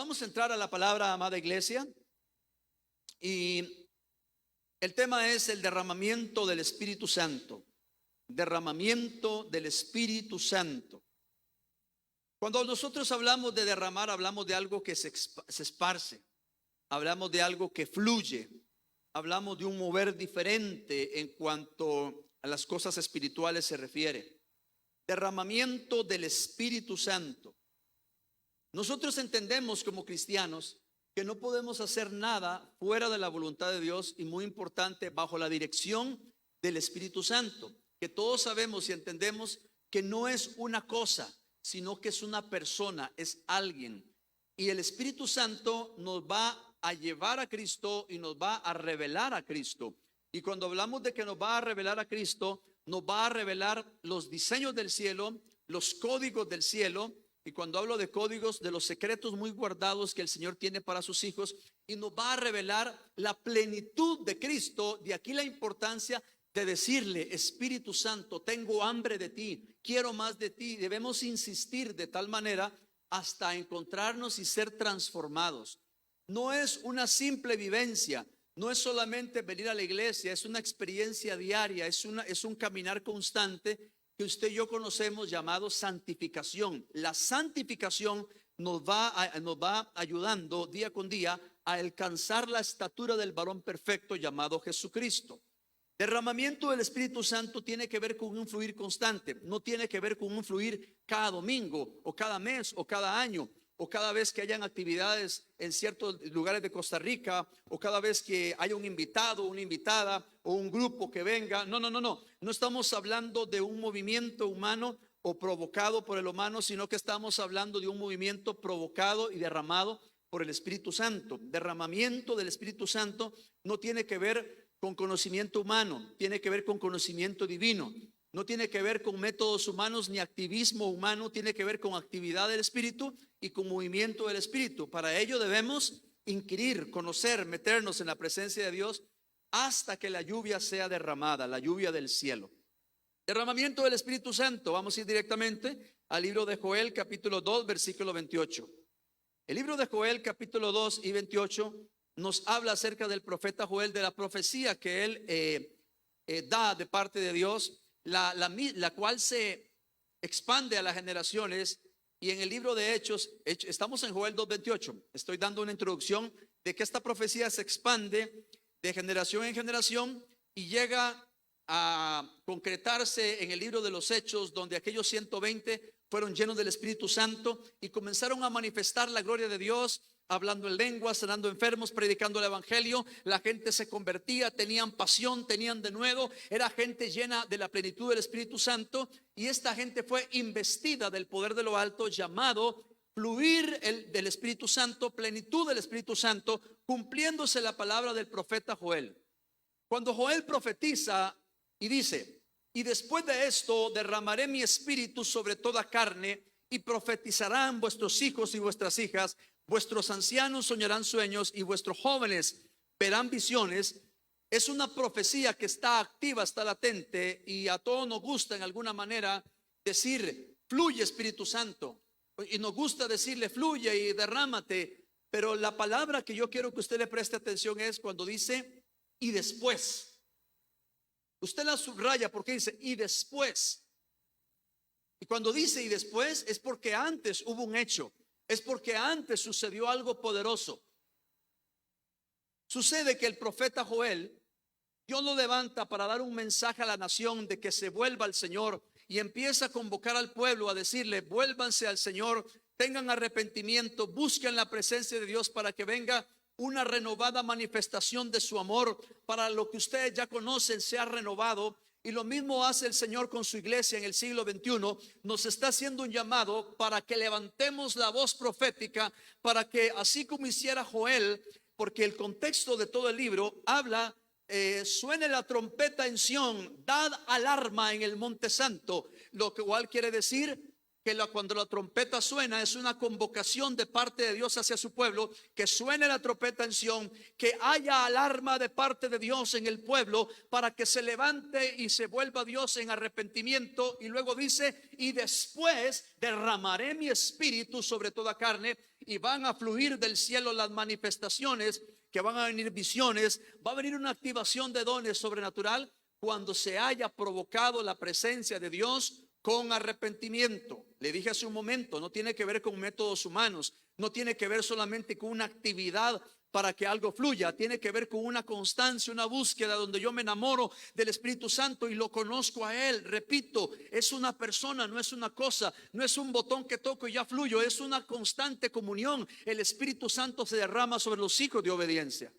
Vamos a entrar a la palabra, amada iglesia, y el tema es el derramamiento del Espíritu Santo. Derramamiento del Espíritu Santo. Cuando nosotros hablamos de derramar, hablamos de algo que se esparce, hablamos de algo que fluye, hablamos de un mover diferente en cuanto a las cosas espirituales se refiere. Derramamiento del Espíritu Santo. Nosotros entendemos como cristianos que no podemos hacer nada fuera de la voluntad de Dios y, muy importante, bajo la dirección del Espíritu Santo, que todos sabemos y entendemos que no es una cosa, sino que es una persona, es alguien. Y el Espíritu Santo nos va a llevar a Cristo y nos va a revelar a Cristo. Y cuando hablamos de que nos va a revelar a Cristo, nos va a revelar los diseños del cielo, los códigos del cielo. Y cuando hablo de códigos, de los secretos muy guardados que el Señor tiene para sus hijos, y nos va a revelar la plenitud de Cristo. De aquí la importancia de decirle: Espíritu Santo, tengo hambre de ti, quiero más de ti. Debemos insistir de tal manera hasta encontrarnos y ser transformados. No es una simple vivencia, no es solamente venir a la iglesia, es una experiencia diaria, es un caminar constante que usted y yo conocemos, llamado santificación. La santificación nos va ayudando día con día a alcanzar la estatura del varón perfecto llamado Jesucristo. Derramamiento del Espíritu Santo tiene que ver con un fluir constante, no tiene que ver con un fluir cada domingo o cada mes o cada año, o cada vez que hayan actividades en ciertos lugares de Costa Rica, o cada vez que haya un invitado, una invitada o un grupo que venga. No estamos hablando de un movimiento humano o provocado por el humano, sino que estamos hablando de un movimiento provocado y derramado por el Espíritu Santo. Derramamiento del Espíritu Santo no tiene que ver con conocimiento humano, tiene que ver con conocimiento divino. No tiene que ver con métodos humanos ni activismo humano, tiene que ver con actividad del Espíritu y con movimiento del Espíritu. Para ello debemos inquirir, conocer, meternos en la presencia de Dios hasta que la lluvia sea derramada, la lluvia del cielo. Derramamiento del Espíritu Santo. Vamos a ir directamente al libro de Joel, capítulo 2, versículo 28. El libro de Joel, capítulo 2 y 28, nos habla acerca del profeta Joel, de la profecía que él da de parte de Dios, la cual se expande a las generaciones. Y en el libro de Hechos, estamos en Joel 2:28, estoy dando una introducción de que esta profecía se expande de generación en generación y llega a concretarse en el libro de los Hechos, donde aquellos 120 fueron llenos del Espíritu Santo y comenzaron a manifestar la gloria de Dios, hablando en lenguas, sanando enfermos, predicando el evangelio. La gente se convertía, tenían pasión, tenían denuedo, era gente llena de la plenitud del Espíritu Santo. Y esta gente fue investida del poder de lo alto, llamado fluir del Espíritu Santo, plenitud del Espíritu Santo, cumpliéndose la palabra del profeta Joel. Cuando Joel profetiza y dice: y después de esto derramaré mi espíritu sobre toda carne, y profetizarán vuestros hijos y vuestras hijas, vuestros ancianos soñarán sueños y vuestros jóvenes verán visiones. Es una profecía que está activa, está latente, y a todos nos gusta en alguna manera decir: fluye Espíritu Santo, y nos gusta decirle: fluye y derrámate. Pero la palabra que yo quiero que usted le preste atención es cuando dice: y después. Usted la subraya porque dice: y después. Y cuando dice y después, es porque antes hubo un hecho, es porque antes sucedió algo poderoso. Sucede que el profeta Joel, Dios lo levanta para dar un mensaje a la nación de que se vuelva al Señor, y empieza a convocar al pueblo a decirle: vuélvanse al Señor, tengan arrepentimiento, busquen la presencia de Dios para que venga una renovada manifestación de su amor, para lo que ustedes ya conocen sea renovado. Y lo mismo hace el Señor con su iglesia en el siglo XXI. Nos está haciendo un llamado para que levantemos la voz profética, para que, así como hiciera Joel, porque el contexto de todo el libro habla: suene la trompeta en Sión, dad alarma en el monte santo, lo cual quiere decir: que cuando la trompeta suena es una convocación de parte de Dios hacia su pueblo, que suene la trompeta en Sión, que haya alarma de parte de Dios en el pueblo para que se levante y se vuelva Dios en arrepentimiento. Y luego dice, y después derramaré mi espíritu sobre toda carne, y van a fluir del cielo las manifestaciones, que van a venir visiones, va a venir una activación de dones sobrenatural cuando se haya provocado la presencia de Dios con arrepentimiento. Le dije hace un momento, no tiene que ver con métodos humanos, no tiene que ver solamente con una actividad para que algo fluya, tiene que ver con una constancia, una búsqueda donde yo me enamoro del Espíritu Santo y lo conozco a Él. Repito, es una persona, no es una cosa, no es un botón que toco y ya fluyo, es una constante comunión. El Espíritu Santo se derrama sobre los hijos de obediencia.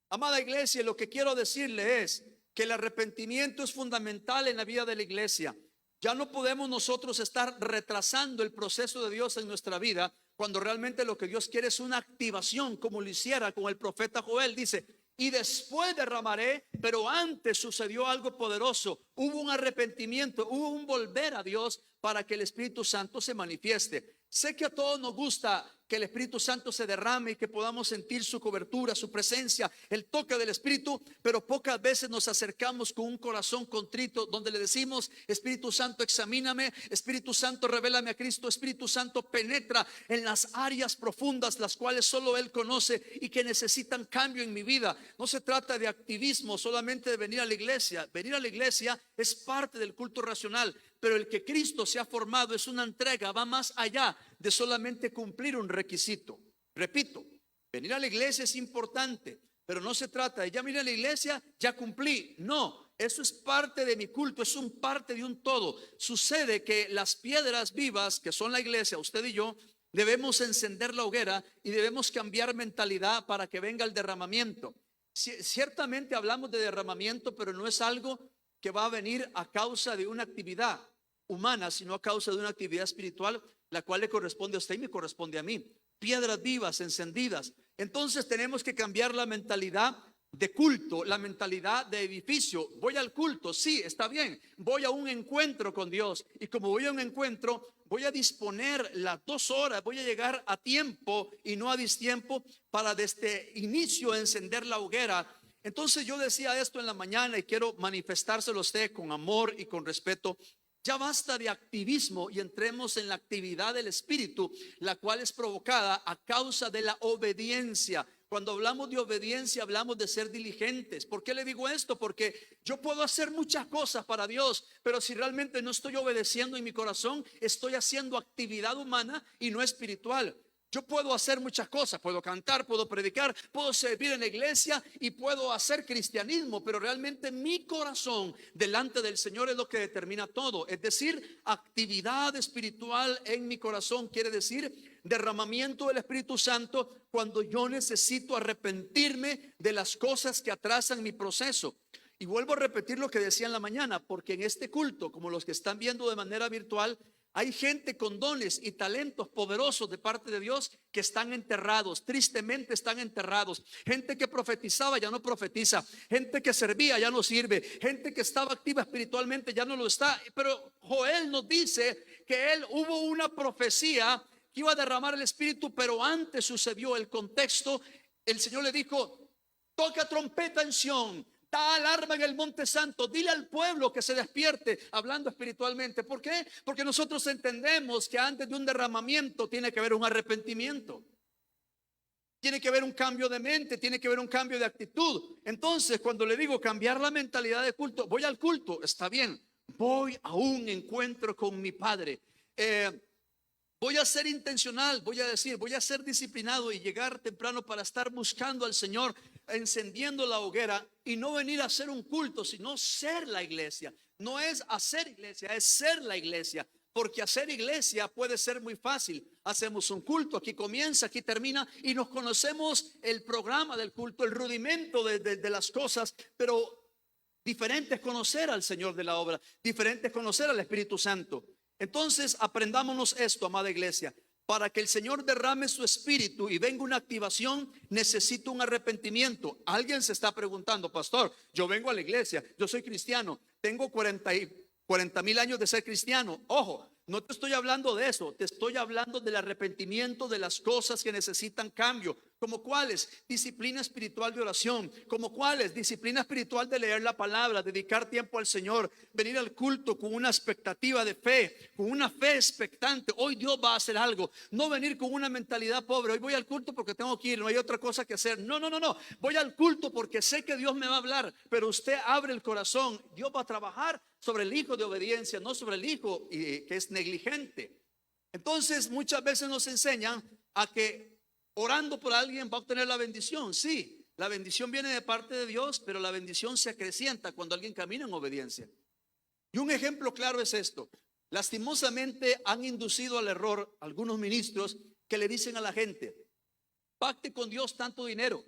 Amada iglesia, lo que quiero decirle es que el arrepentimiento es fundamental en la vida de la iglesia. Ya no podemos nosotros estar retrasando el proceso de Dios en nuestra vida, cuando realmente lo que Dios quiere es una activación, como lo hiciera con el profeta Joel. Dice, y después derramaré, pero antes sucedió algo poderoso. Hubo un arrepentimiento, hubo un volver a Dios para que el Espíritu Santo se manifieste. Sé que a todos nos gusta que el Espíritu Santo se derrame y que podamos sentir su cobertura, su presencia, el toque del Espíritu, pero pocas veces nos acercamos con un corazón contrito, donde le decimos, Espíritu Santo, examíname, Espíritu Santo, revélame a Cristo, Espíritu Santo, penetra en las áreas profundas, las cuales solo Él conoce y que necesitan cambio en mi vida. No se trata de activismo, solamente de venir a la iglesia. Venir a la iglesia es parte del culto racional, pero el que Cristo se ha formado es una entrega, va más allá de solamente cumplir un requisito. Repito, venir a la iglesia es importante, pero no se trata de ya vine a la iglesia, ya cumplí. No, eso es parte de mi culto, es un parte de un todo. Sucede que las piedras vivas que son la iglesia, usted y yo, debemos encender la hoguera y debemos cambiar mentalidad para que venga el derramamiento. Ciertamente hablamos de derramamiento, pero no es algo que va a venir a causa de una actividad humana, sino a causa de una actividad espiritual, la cual le corresponde a usted y me corresponde a mí. Piedras vivas, encendidas. Entonces tenemos que cambiar la mentalidad de culto, la mentalidad de edificio. Voy al culto, sí, está bien. Voy a un encuentro con Dios, y como voy a un encuentro, voy a disponer las 2 horas, voy a llegar a tiempo y no a distiempo para desde inicio encender la hoguera. Entonces yo decía esto en la mañana y quiero manifestárselo a usted con amor y con respeto. Ya basta de activismo y entremos en la actividad del Espíritu, la cual es provocada a causa de la obediencia. Cuando hablamos de obediencia, hablamos de ser diligentes. ¿Por qué le digo esto? Porque yo puedo hacer muchas cosas para Dios, pero si realmente no estoy obedeciendo en mi corazón, estoy haciendo actividad humana y no espiritual. Yo puedo hacer muchas cosas, puedo cantar, puedo predicar, puedo servir en la iglesia y puedo hacer cristianismo, pero realmente mi corazón delante del Señor es lo que determina todo. Es decir, actividad espiritual en mi corazón quiere decir derramamiento del Espíritu Santo cuando yo necesito arrepentirme de las cosas que atrasan mi proceso. Y vuelvo a repetir lo que decía en la mañana, porque en este culto, como los que están viendo de manera virtual, hay gente con dones y talentos poderosos de parte de Dios que están enterrados, tristemente están enterrados. Gente que profetizaba ya no profetiza, gente que servía ya no sirve, gente que estaba activa espiritualmente ya no lo está. Pero Joel nos dice que él hubo una profecía que iba a derramar el Espíritu, pero antes sucedió el contexto. El Señor le dijo, toca trompeta en Sión, da alarma en el Monte Santo, dile al pueblo que se despierte, hablando espiritualmente. ¿Por qué? Porque nosotros entendemos que antes de un derramamiento tiene que haber un arrepentimiento, tiene que haber un cambio de mente, tiene que haber un cambio de actitud. Entonces, cuando le digo cambiar la mentalidad de culto, voy al culto, está bien, voy a un encuentro con mi Padre. Voy a ser intencional, voy a decir, voy a ser disciplinado y llegar temprano para estar buscando al Señor, encendiendo la hoguera y no venir a hacer un culto, sino ser la iglesia. No es hacer iglesia, es ser la iglesia. Porque hacer iglesia puede ser muy fácil. Hacemos un culto, aquí comienza, aquí termina y nos conocemos el programa del culto, el rudimento de las cosas, pero diferente es conocer al Señor de la obra, diferente es conocer al Espíritu Santo. Entonces aprendámonos esto, amada iglesia. Para que el Señor derrame su espíritu y venga una activación, necesito un arrepentimiento. Alguien se está preguntando, pastor, yo vengo a la iglesia, yo soy cristiano, tengo 40.000 años de ser cristiano. Ojo, No te estoy hablando de eso, te estoy hablando del arrepentimiento de las cosas que necesitan cambio. ¿Como cuáles? Disciplina espiritual de oración. ¿Como cuáles? Disciplina espiritual de leer la palabra, dedicar tiempo al Señor, venir al culto con una expectativa de fe, con una fe expectante. Hoy Dios va a hacer algo. No venir con una mentalidad pobre. Hoy voy al culto porque tengo que ir, no hay otra cosa que hacer. No, no, no, no. Voy al culto porque sé que Dios me va a hablar, pero usted abre el corazón. Dios va a trabajar sobre el hijo de obediencia, no sobre el hijo que es negligente. Entonces muchas veces nos enseñan a que orando por alguien va a obtener la bendición. Sí, la bendición viene de parte de Dios, pero la bendición se acrecienta cuando alguien camina en obediencia. Y un ejemplo claro es esto. Lastimosamente han inducido al error algunos ministros que le dicen a la gente: pacte con Dios tanto dinero,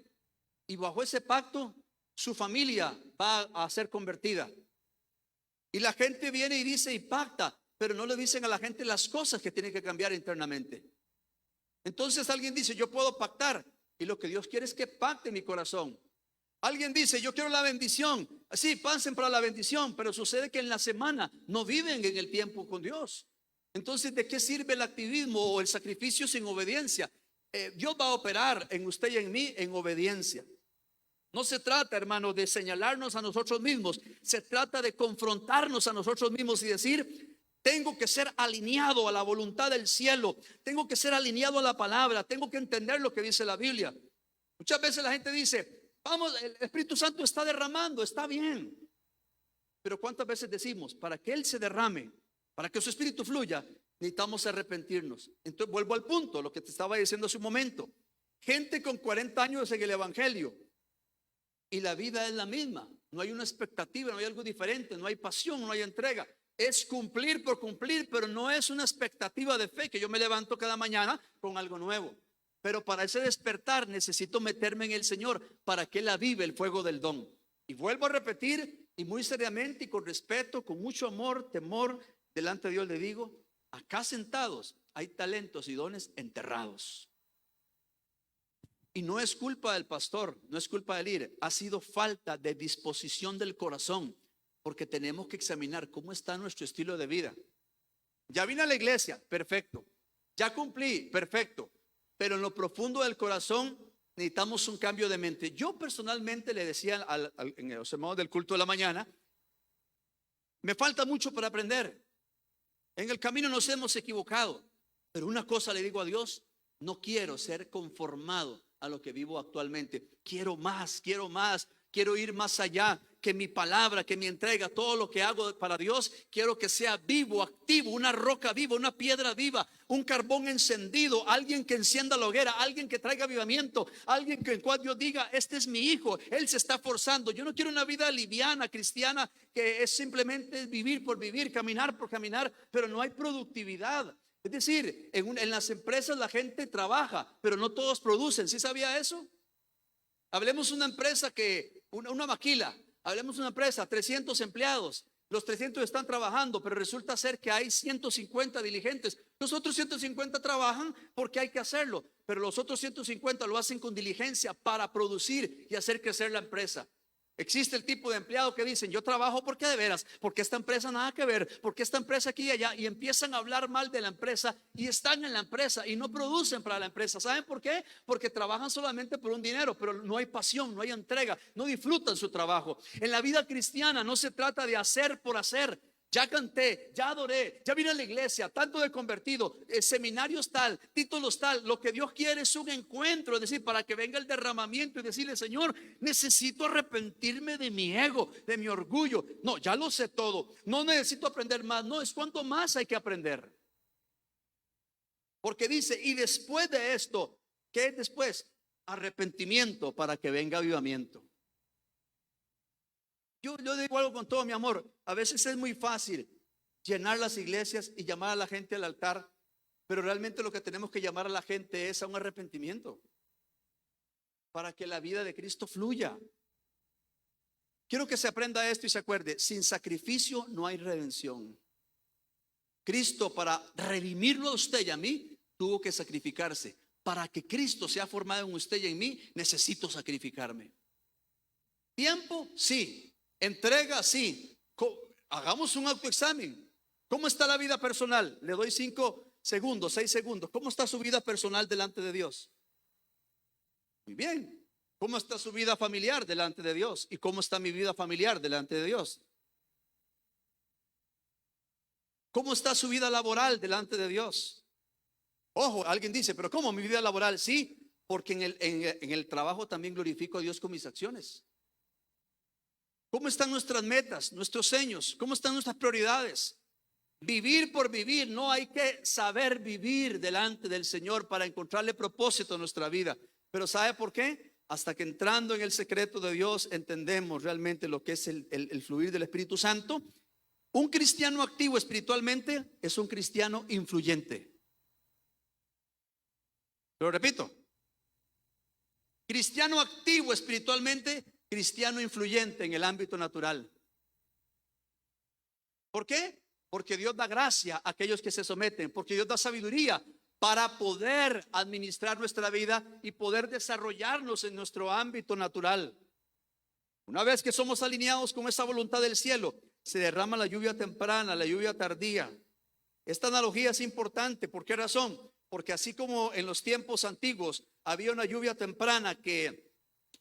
y bajo ese pacto su familia va a ser convertida. Y la gente viene y dice y pacta, pero no le dicen a la gente las cosas que tienen que cambiar internamente. Entonces alguien dice: yo puedo pactar, y lo que Dios quiere es que pacte mi corazón. Alguien dice: yo quiero la bendición. Sí, pasen para la bendición, pero sucede que en la semana no viven en el tiempo con Dios. Entonces, ¿de qué sirve el activismo o el sacrificio sin obediencia? Dios va a operar en usted y en mí en obediencia. No se trata, hermano, de señalarnos a nosotros mismos. Se trata de confrontarnos a nosotros mismos y decir: tengo que ser alineado a la voluntad del cielo. Tengo que ser alineado a la palabra. Tengo que entender lo que dice la Biblia. Muchas veces la gente dice: vamos, el Espíritu Santo está derramando, está bien. Pero ¿cuántas veces decimos: para que Él se derrame, para que su Espíritu fluya, necesitamos arrepentirnos? Entonces vuelvo al punto, lo que te estaba diciendo hace un momento. Gente con 40 años en el Evangelio y la vida es la misma. No hay una expectativa, no hay algo diferente, no hay pasión, no hay entrega. Es cumplir por cumplir, pero no es una expectativa de fe que yo me levanto cada mañana con algo nuevo. Pero para ese despertar necesito meterme en el Señor para que Él avive el fuego del don. Y vuelvo a repetir, y muy seriamente y con respeto, con mucho amor, temor, delante de Dios le digo: acá sentados hay talentos y dones enterrados. Y no es culpa del pastor, no es culpa del líder, ha sido falta de disposición del corazón, porque tenemos que examinar cómo está nuestro estilo de vida. Ya vine a la iglesia, perfecto. Ya cumplí, perfecto. Pero en lo profundo del corazón necesitamos un cambio de mente. Yo personalmente le decía en los sermones del culto de la mañana: me falta mucho para aprender. En el camino nos hemos equivocado. Pero una cosa le digo a Dios: no quiero ser conformado a lo que vivo actualmente. Quiero más, quiero ir más allá. Que mi palabra, que mi entrega, todo lo que hago para Dios, quiero que sea vivo, activo, una roca viva, una piedra viva, un carbón encendido, alguien que encienda la hoguera, alguien que traiga avivamiento, alguien que en cual Dios diga: este es mi hijo, él se está forzando. Yo no quiero una vida liviana, cristiana, que es simplemente vivir por vivir, caminar por caminar, pero no hay productividad. Es decir, en las empresas la gente trabaja, pero no todos producen. ¿Sí sabía eso? Hablemos de una empresa una maquila. Hablemos de una empresa, 300 empleados. Los 300 están trabajando, pero resulta ser que hay 150 diligentes. Los otros 150 trabajan porque hay que hacerlo, pero los otros 150 lo hacen con diligencia para producir y hacer crecer la empresa. Existe el tipo de empleado que dicen: yo trabajo porque de veras, porque esta empresa nada que ver, porque esta empresa aquí y allá, y empiezan a hablar mal de la empresa y están en la empresa y no producen para la empresa. ¿Saben por qué? Porque trabajan solamente por un dinero, pero no hay pasión, no hay entrega, no disfrutan su trabajo. En la vida cristiana no se trata de hacer por hacer. Ya canté, ya adoré, ya vine a la iglesia, tanto de convertido, seminarios tal, títulos tal. Lo que Dios quiere es un encuentro, es decir, para que venga el derramamiento y decirle: Señor, necesito arrepentirme de mi ego, de mi orgullo. No, ya lo sé todo, no necesito aprender más. No, es cuanto más hay que aprender. Porque dice: y después de esto, ¿qué es después? Arrepentimiento para que venga avivamiento. Yo digo algo con todo mi amor: a veces es muy fácil llenar las iglesias y llamar a la gente al altar, pero realmente lo que tenemos que llamar a la gente es a un arrepentimiento para que la vida de Cristo fluya. Quiero que se aprenda esto y se acuerde: sin sacrificio no hay redención. Cristo, para redimirlo a usted y a mí, tuvo que sacrificarse. Para que Cristo sea formado en usted y en mí, necesito sacrificarme. Tiempo, sí. Entrega, sí. Hagamos un autoexamen. ¿Cómo está la vida personal? Le doy 5 segundos, 6 segundos. ¿Cómo está su vida personal delante de Dios? Muy bien. ¿Cómo está su vida familiar delante de Dios? ¿Y cómo está mi vida familiar delante de Dios? ¿Cómo está su vida laboral delante de Dios? Ojo, alguien dice, pero ¿cómo mi vida laboral? Sí, porque en el trabajo también glorifico a Dios con mis acciones. ¿Cómo están nuestras metas, nuestros sueños? ¿Cómo están nuestras prioridades? Vivir por vivir, no hay que saber vivir delante del Señor para encontrarle propósito a nuestra vida. Pero ¿sabe por qué? Hasta que entrando en el secreto de Dios entendemos realmente lo que es el fluir del Espíritu Santo. Un cristiano activo espiritualmente es un cristiano influyente. Lo repito. Cristiano activo espiritualmente, cristiano influyente en el ámbito natural. ¿Por qué? Porque Dios da gracia a aquellos que se someten, porque Dios da sabiduría para poder administrar nuestra vida y poder desarrollarnos en nuestro ámbito natural. Una vez que somos alineados con esa voluntad del cielo, se derrama la lluvia temprana, la lluvia tardía. Esta analogía es importante. ¿Por qué razón? Porque así como en los tiempos antiguos había una lluvia temprana que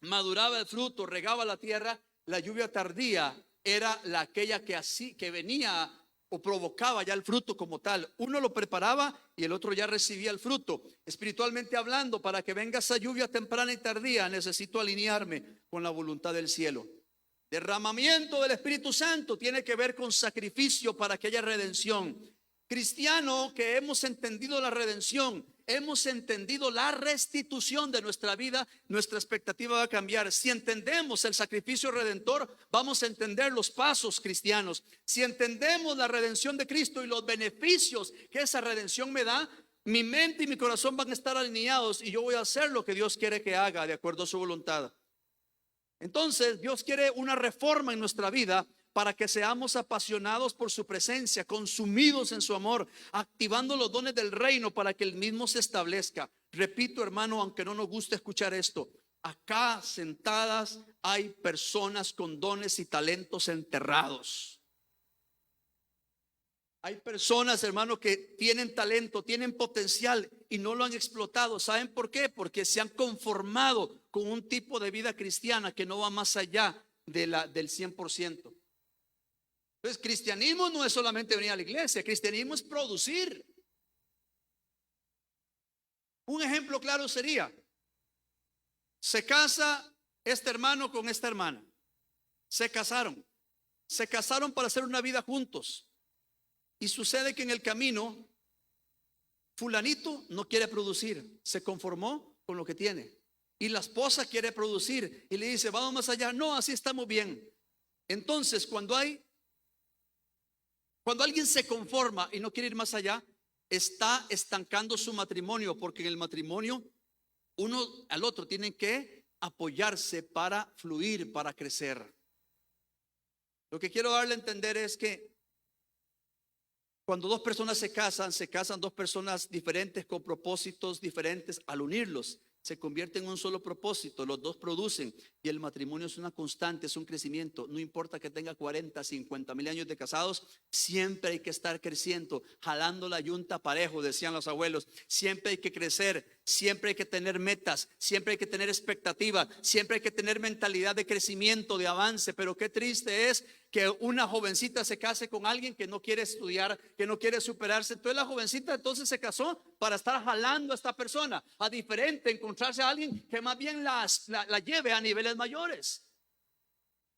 maduraba el fruto, regaba la tierra, la lluvia tardía era aquella que venía o provocaba ya el fruto como tal. Uno lo preparaba y el otro ya recibía el fruto. Espiritualmente hablando, para que venga esa lluvia temprana y tardía, necesito alinearme con la voluntad del cielo. Derramamiento del Espíritu Santo tiene que ver con sacrificio para que haya redención. Cristiano que hemos entendido la redención, hemos entendido la restitución de nuestra vida, nuestra expectativa va a cambiar. Si entendemos el sacrificio redentor, vamos a entender los pasos cristianos. Si entendemos la redención de Cristo y los beneficios que esa redención me da, mi mente y mi corazón van a estar alineados y yo voy a hacer lo que Dios quiere que haga de acuerdo a su voluntad. Entonces Dios quiere una reforma en nuestra vida para que seamos apasionados por su presencia, consumidos en su amor, activando los dones del reino para que el mismo se establezca. Repito, hermano, aunque no nos guste escuchar esto, acá sentadas hay personas con dones y talentos enterrados. Hay personas, hermano, que tienen talento, tienen potencial y no lo han explotado. ¿Saben por qué? Porque se han conformado con un tipo de vida cristiana que no va más allá del 100%. Entonces, cristianismo no es solamente venir a la iglesia, cristianismo es producir. Un ejemplo claro sería, se casa este hermano con esta hermana. Se casaron para hacer una vida juntos. Y sucede que en el camino, fulanito no quiere producir, se conformó con lo que tiene. Y la esposa quiere producir y le dice, vamos más allá. No, así estamos bien. Entonces, cuando alguien se conforma y no quiere ir más allá, está estancando su matrimonio, porque en el matrimonio uno al otro tienen que apoyarse para fluir, para crecer. Lo que quiero darle a entender es que cuando dos personas se casan dos personas diferentes con propósitos diferentes. Al unirlos, se convierte en un solo propósito, los dos producen y el matrimonio es una constante, es un crecimiento. No importa que tenga 40, 50 mil años de casados, siempre hay que estar creciendo, jalando la yunta parejo, decían los abuelos. Siempre hay que crecer, siempre hay que tener metas, siempre hay que tener expectativas, siempre hay que tener mentalidad de crecimiento, de avance. Pero qué triste es que una jovencita se case con alguien que no quiere estudiar, que no quiere superarse. Entonces la jovencita entonces se casó para estar jalando a esta persona, a diferente encontrarse a alguien que más bien la lleve a niveles mayores.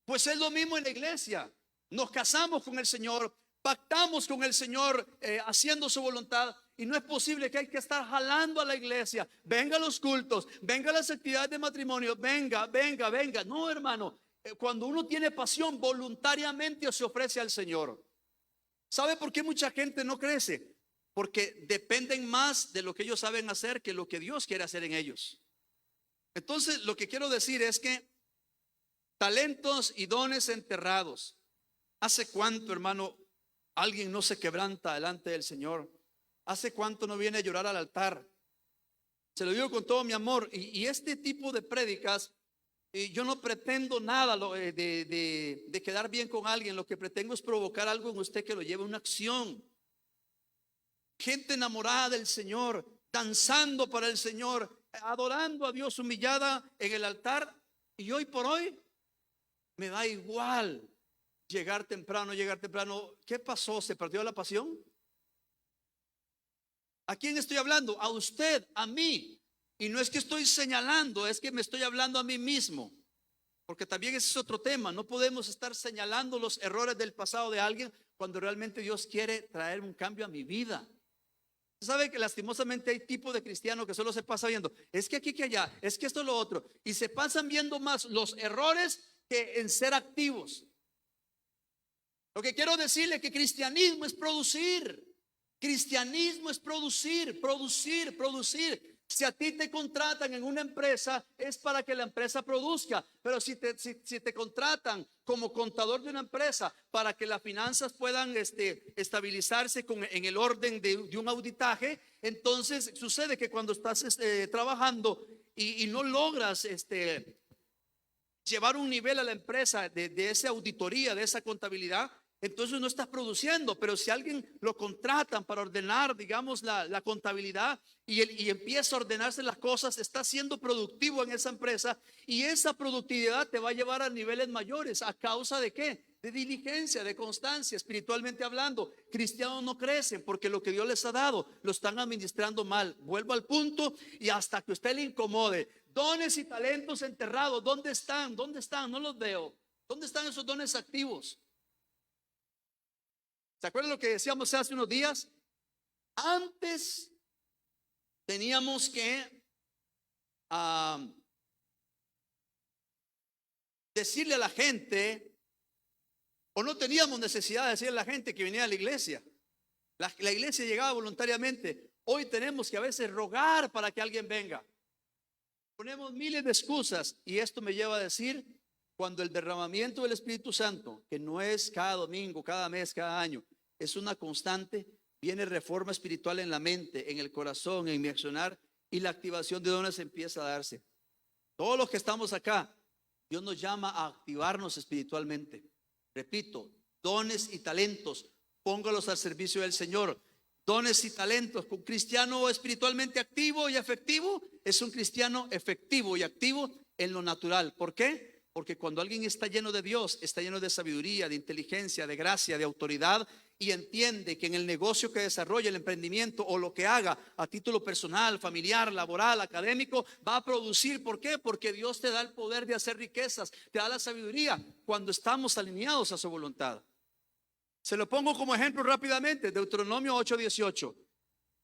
Pues es lo mismo en la iglesia. Nos casamos con el Señor, pactamos con el Señor, haciendo su voluntad. Y no es posible que hay que estar jalando a la iglesia. Venga a los cultos, venga a las actividades de matrimonio, venga. No, hermano. Cuando uno tiene pasión, voluntariamente se ofrece al Señor. ¿Sabe por qué mucha gente no crece? Porque dependen más de lo que ellos saben hacer que lo que Dios quiere hacer en ellos. Entonces, lo que quiero decir es que talentos y dones enterrados. ¿Hace cuánto, hermano, alguien no se quebranta delante del Señor? ¿Hace cuánto no viene a llorar al altar? Se lo digo con todo mi amor. Y este tipo de prédicas Y yo no pretendo nada de quedar bien con alguien. Lo que pretendo es provocar algo en usted que lo lleve a una acción. Gente enamorada del Señor, danzando para el Señor, adorando a Dios, humillada en el altar. Y hoy por hoy me da igual llegar temprano, llegar temprano. ¿Qué pasó? ¿Se perdió la pasión? ¿A quién estoy hablando? A usted, a mí. Y no es que estoy señalando, es que me estoy hablando a mí mismo. Porque también ese es otro tema. No podemos estar señalando los errores del pasado de alguien cuando realmente Dios quiere traer un cambio a mi vida. ¿Sabe que lastimosamente hay tipo de cristiano que solo se pasa viendo? Es que aquí, que allá, es que esto, lo otro. Y se pasan viendo más los errores que en ser activos. Lo que quiero decirle es que cristianismo es producir. Cristianismo es producir, producir, producir. Si a ti te contratan en una empresa, es para que la empresa produzca. Pero si te contratan como contador de una empresa para que las finanzas puedan estabilizarse en el orden de un auditaje, entonces sucede que cuando estás trabajando y no logras llevar un nivel a la empresa de esa auditoría, de esa contabilidad, entonces no estás produciendo. Pero si alguien lo contratan para ordenar, digamos, la contabilidad y empieza a ordenarse las cosas, está siendo productivo en esa empresa, y esa productividad te va a llevar a niveles mayores. ¿A causa de qué? De diligencia, de constancia. Espiritualmente hablando, cristianos no crecen porque lo que Dios les ha dado lo están administrando mal. Vuelvo al punto, y hasta que usted le incomode. Dones y talentos enterrados, ¿dónde están? ¿Dónde están? No los veo. ¿Dónde están esos dones activos? ¿Se acuerdan lo que decíamos hace unos días? Antes teníamos que decirle a la gente, o no teníamos necesidad de decirle a la gente que venía a la iglesia. La iglesia llegaba voluntariamente. Hoy tenemos que a veces rogar para que alguien venga. Ponemos miles de excusas, y esto me lleva a decir, cuando el derramamiento del Espíritu Santo, que no es cada domingo, cada mes, cada año, es una constante, viene reforma espiritual en la mente, en el corazón, en mi accionar, y la activación de dones empieza a darse. Todos los que estamos acá, Dios nos llama a activarnos espiritualmente. Repito, dones y talentos, póngalos al servicio del Señor. Dones y talentos. Un cristiano espiritualmente activo y efectivo es un cristiano efectivo y activo en lo natural. ¿Por qué? Porque cuando alguien está lleno de Dios, está lleno de sabiduría, de inteligencia, de gracia, de autoridad, y entiende que en el negocio que desarrolla, el emprendimiento o lo que haga a título personal, familiar, laboral, académico, va a producir. ¿Por qué? Porque Dios te da el poder de hacer riquezas, te da la sabiduría cuando estamos alineados a su voluntad. Se lo pongo como ejemplo rápidamente. Deuteronomio 8:18.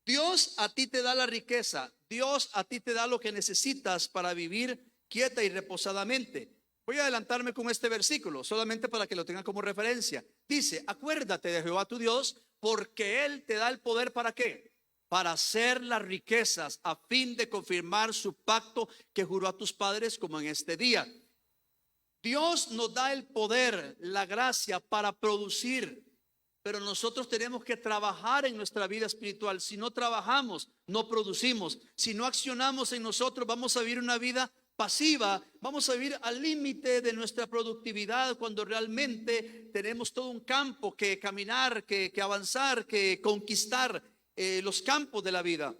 Dios a ti te da la riqueza. Dios a ti te da lo que necesitas para vivir quieta y reposadamente. Voy a adelantarme con este versículo solamente para que lo tengan como referencia. Dice: acuérdate de Jehová tu Dios, porque Él te da el poder. ¿Para qué? Para hacer las riquezas, a fin de confirmar su pacto que juró a tus padres, como en este día. Dios nos da el poder, la gracia para producir, pero nosotros tenemos que trabajar en nuestra vida espiritual. Si no trabajamos, no producimos. Si no accionamos en nosotros, vamos a vivir una vida pasiva, vamos a vivir al límite de nuestra productividad, cuando realmente tenemos todo un campo que caminar, que avanzar, que conquistar, los campos de la vida.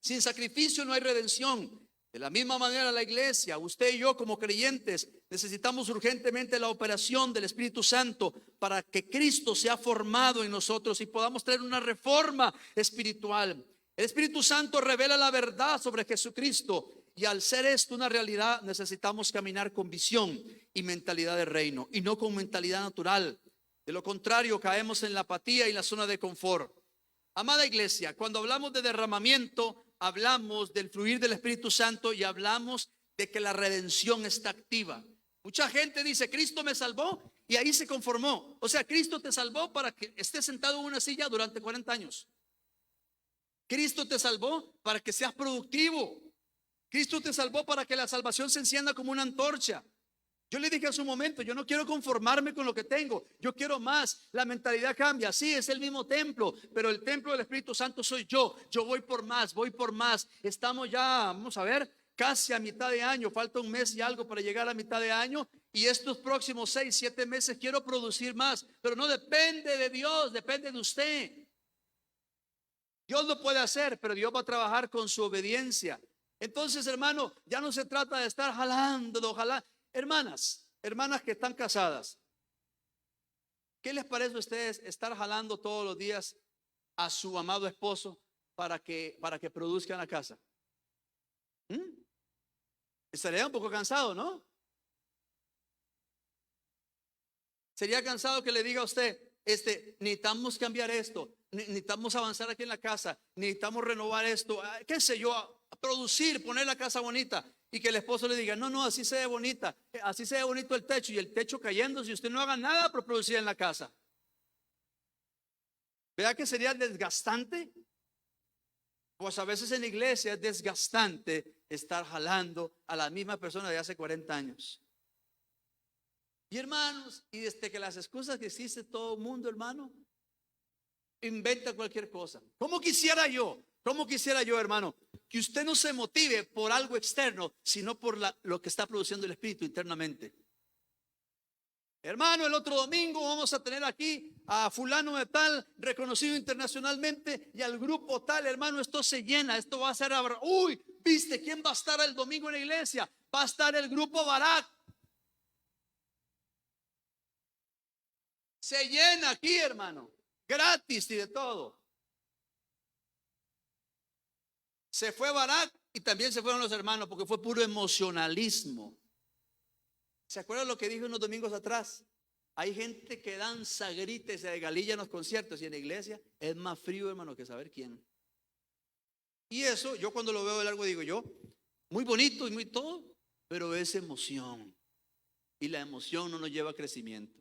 Sin sacrificio no hay redención. De la misma manera, la iglesia, usted y yo como creyentes, necesitamos urgentemente la operación del Espíritu Santo para que Cristo sea formado en nosotros y podamos traer una reforma espiritual. El Espíritu Santo revela la verdad sobre Jesucristo, y al ser esto una realidad, necesitamos caminar con visión y mentalidad de reino, y no con mentalidad natural. De lo contrario, caemos en la apatía y la zona de confort. Amada iglesia, cuando hablamos de derramamiento, hablamos del fluir del Espíritu Santo y hablamos de que la redención está activa. Mucha gente dice: Cristo me salvó, y ahí se conformó. O sea, Cristo te salvó para que estés sentado en una silla durante 40 años. Cristo te salvó para que seas productivo. Cristo te salvó para que la salvación se encienda como una antorcha. Yo le dije hace un momento: yo no quiero conformarme con lo que tengo, yo quiero más. La mentalidad cambia. Sí, es el mismo templo, pero el templo del Espíritu Santo soy yo. Yo voy por más, voy por más. Estamos ya, vamos a ver, casi a mitad de año, falta un mes y algo para llegar a mitad de año, y estos próximos 6, 7 meses quiero producir más, pero no depende de Dios, depende de usted. Dios lo puede hacer, pero Dios va a trabajar con su obediencia. Entonces, hermano, ya no se trata de estar jalando, ojalá. Hermanas que están casadas, ¿qué les parece a ustedes estar jalando todos los días a su amado esposo para que produzca en la casa? Estaría un poco cansado, ¿no? Sería cansado que le diga a usted, necesitamos cambiar esto, necesitamos avanzar aquí en la casa, necesitamos renovar esto, qué sé yo, a producir, poner la casa bonita, y que el esposo le diga, no, así se ve bonita, así se ve bonito el techo, y el techo cayendo si usted no haga nada por producir en la casa. ¿Verdad que sería desgastante? Pues a veces en la iglesia es desgastante estar jalando a la misma persona de hace 40 años. Y hermanos, y desde que las excusas que existe todo el mundo, hermano, inventa cualquier cosa. ¿Cómo quisiera yo, hermano, que usted no se motive por algo externo, sino por lo que está produciendo el Espíritu internamente? Hermano, el otro domingo vamos a tener aquí a fulano de tal, reconocido internacionalmente, y al grupo tal, hermano, esto se llena, esto va a ser, uy, ¿viste quién va a estar el domingo en la iglesia? Va a estar el grupo Barak. Se llena aquí, hermano, gratis y de todo. Se fue Barak y también se fueron los hermanos porque fue puro emocionalismo. ¿Se acuerdan lo que dijo unos domingos atrás? Hay gente que danza, grita y se regalilla en los conciertos, y en la iglesia es más frío, hermano, que saber quién. Y eso, yo cuando lo veo de largo digo yo, muy bonito y muy todo, pero es emoción. Y la emoción no nos lleva a crecimiento.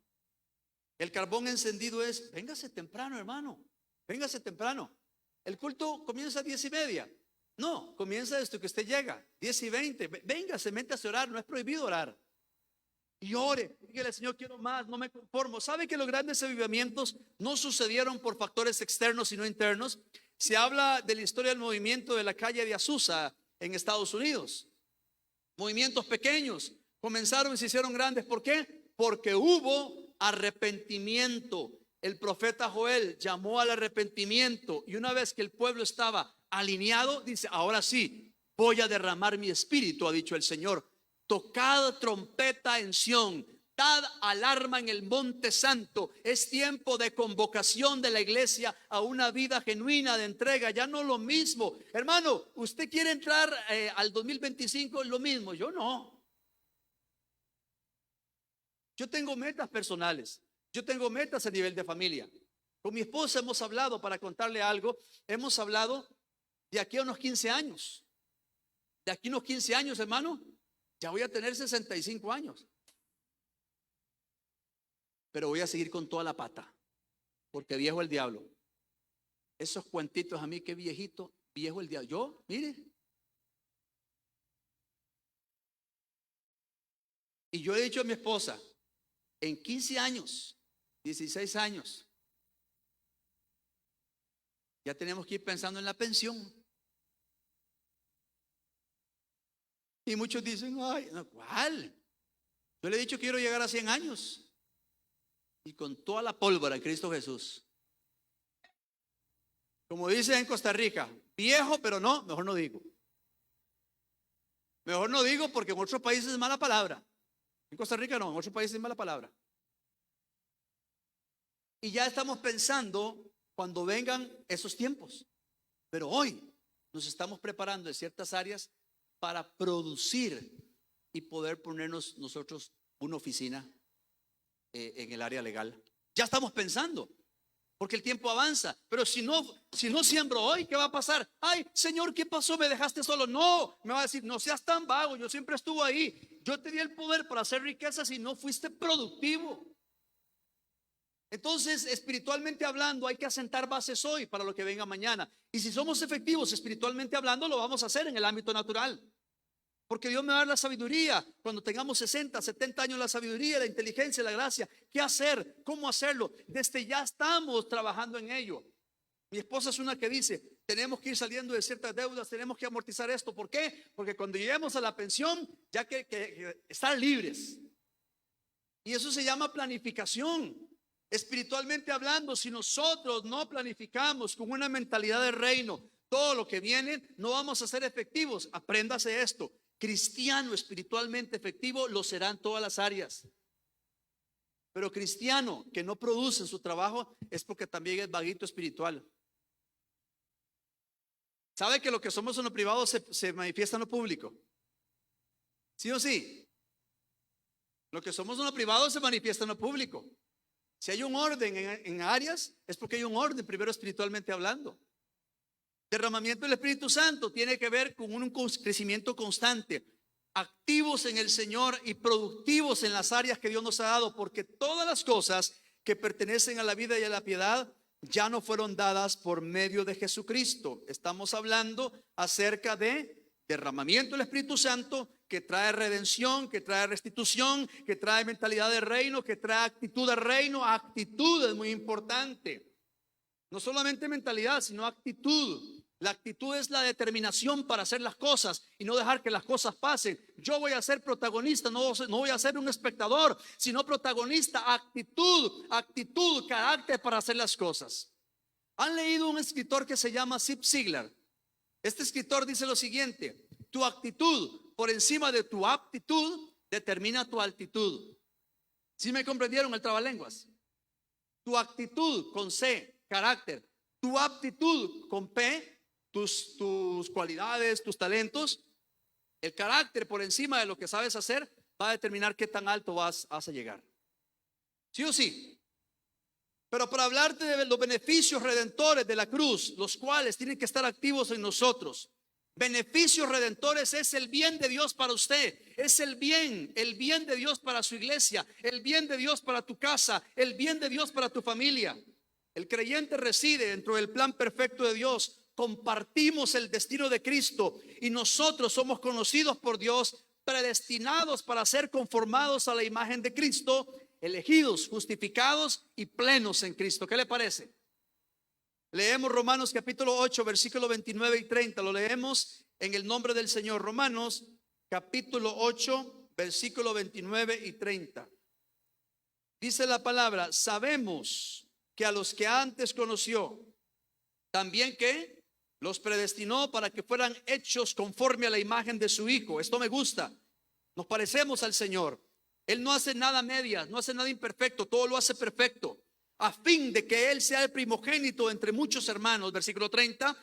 El carbón encendido es, véngase temprano, hermano, véngase temprano. El culto comienza a 10:30. No, comienza desde que usted llega, 10:20. Véngase, métase a orar, no es prohibido orar. Y ore, dígale, Señor, quiero más, no me conformo. ¿Sabe que los grandes avivamientos no sucedieron por factores externos sino internos? Se habla de la historia del movimiento de la calle de Azusa en Estados Unidos. Movimientos pequeños comenzaron y se hicieron grandes. ¿Por qué? Porque hubo arrepentimiento. El profeta Joel llamó al arrepentimiento, y una vez que el pueblo estaba alineado, dice, ahora sí, voy a derramar mi espíritu, ha dicho el Señor. Tocad trompeta en Sión, dad alarma en el monte santo. Es tiempo de convocación de la iglesia a una vida genuina de entrega. Ya no lo mismo, hermano. Usted quiere entrar al 2025, lo mismo, yo no. Yo tengo metas personales, yo tengo metas a nivel de familia. Con mi esposa hemos hablado, para contarle algo, hemos hablado de aquí a unos 15 años. De aquí a unos 15 años, hermano, ya voy a tener 65 años. Pero voy a seguir con toda la pata, porque viejo el diablo. Esos cuentitos a mí, qué viejito, viejo el diablo. Yo, mire. Y yo he dicho a mi esposa, en 15 años, 16 años, ya tenemos que ir pensando en la pensión. Y muchos dicen, ay, ¿cuál? Yo le he dicho que quiero llegar a 100 años. Y con toda la pólvora en Cristo Jesús. Como dicen en Costa Rica, viejo, pero no, mejor no digo. Mejor no digo porque en otros países es mala palabra. En Costa Rica no, en otros países es mala palabra. Y ya estamos pensando cuando vengan esos tiempos. Pero hoy nos estamos preparando en ciertas áreas para producir y poder ponernos nosotros una oficina en el área legal. Ya estamos pensando, porque el tiempo avanza. Pero si no siembro hoy, ¿qué va a pasar? Ay, Señor, ¿qué pasó? ¿Me dejaste solo? No, me va a decir, no seas tan vago, yo siempre estuve ahí. Yo te di el poder para hacer riquezas y no fuiste productivo. Entonces, espiritualmente hablando, hay que asentar bases hoy para lo que venga mañana. Y si somos efectivos espiritualmente hablando, lo vamos a hacer en el ámbito natural. Porque Dios me va a dar la sabiduría. Cuando tengamos 60, 70 años, la sabiduría, la inteligencia, la gracia. ¿Qué hacer? ¿Cómo hacerlo? Desde ya estamos trabajando en ello. Mi esposa es una que dice, tenemos que ir saliendo de ciertas deudas, tenemos que amortizar esto. ¿Por qué? Porque cuando lleguemos a la pensión, ya que estar libres. Y eso se llama planificación. Espiritualmente hablando, si nosotros no planificamos con una mentalidad de reino todo lo que viene, no vamos a ser efectivos. Apréndase esto: cristiano espiritualmente efectivo lo será en todas las áreas. Pero cristiano que no produce en su trabajo es porque también es vaguito espiritual. ¿Sabe que lo que somos en lo privado se manifiesta en lo público? ¿Sí o sí? Lo que somos en lo privado se manifiesta en lo público. Si hay un orden en áreas, es porque hay un orden primero espiritualmente hablando. Derramamiento del Espíritu Santo tiene que ver con un crecimiento constante, activos en el Señor y productivos en las áreas que Dios nos ha dado, porque todas las cosas que pertenecen a la vida y a la piedad ya no fueron dadas por medio de Jesucristo. Estamos hablando acerca de derramamiento del Espíritu Santo, que trae redención, que trae restitución, que trae mentalidad de reino, que trae actitud de reino. Actitud es muy importante. No solamente mentalidad, sino actitud. La actitud es la determinación para hacer las cosas y no dejar que las cosas pasen. Yo voy a ser protagonista, no voy a ser un espectador, sino protagonista. Actitud, carácter para hacer las cosas. ¿Han leído un escritor que se llama Zig Ziglar? Este escritor dice lo siguiente: tu actitud por encima de tu aptitud determina tu altitud. ¿Sí me comprendieron el trabalenguas? Tu actitud con C, carácter. Tu aptitud con P, tus cualidades, tus talentos. El carácter por encima de lo que sabes hacer va a determinar qué tan alto vas a llegar. ¿Sí o sí? Pero para hablarte de los beneficios redentores de la cruz, los cuales tienen que estar activos en nosotros. Beneficios redentores es el bien de Dios para usted, es el bien de Dios para su iglesia, el bien de Dios para tu casa, el bien de Dios para tu familia. El creyente reside dentro del plan perfecto de Dios. Compartimos el destino de Cristo y nosotros somos conocidos por Dios, predestinados para ser conformados a la imagen de Cristo, elegidos, justificados y plenos en Cristo. ¿Qué le parece? Leemos Romanos capítulo 8, versículo 29 y 30. Lo leemos en el nombre del Señor. Romanos capítulo 8, versículo 29 y 30. Dice la palabra: sabemos que a los que antes conoció, también que los predestinó para que fueran hechos conforme a la imagen de su Hijo. Esto me gusta. Nos parecemos al Señor. Él no hace nada medias, no hace nada imperfecto, todo lo hace perfecto, a fin de que Él sea el primogénito entre muchos hermanos. Versículo 30.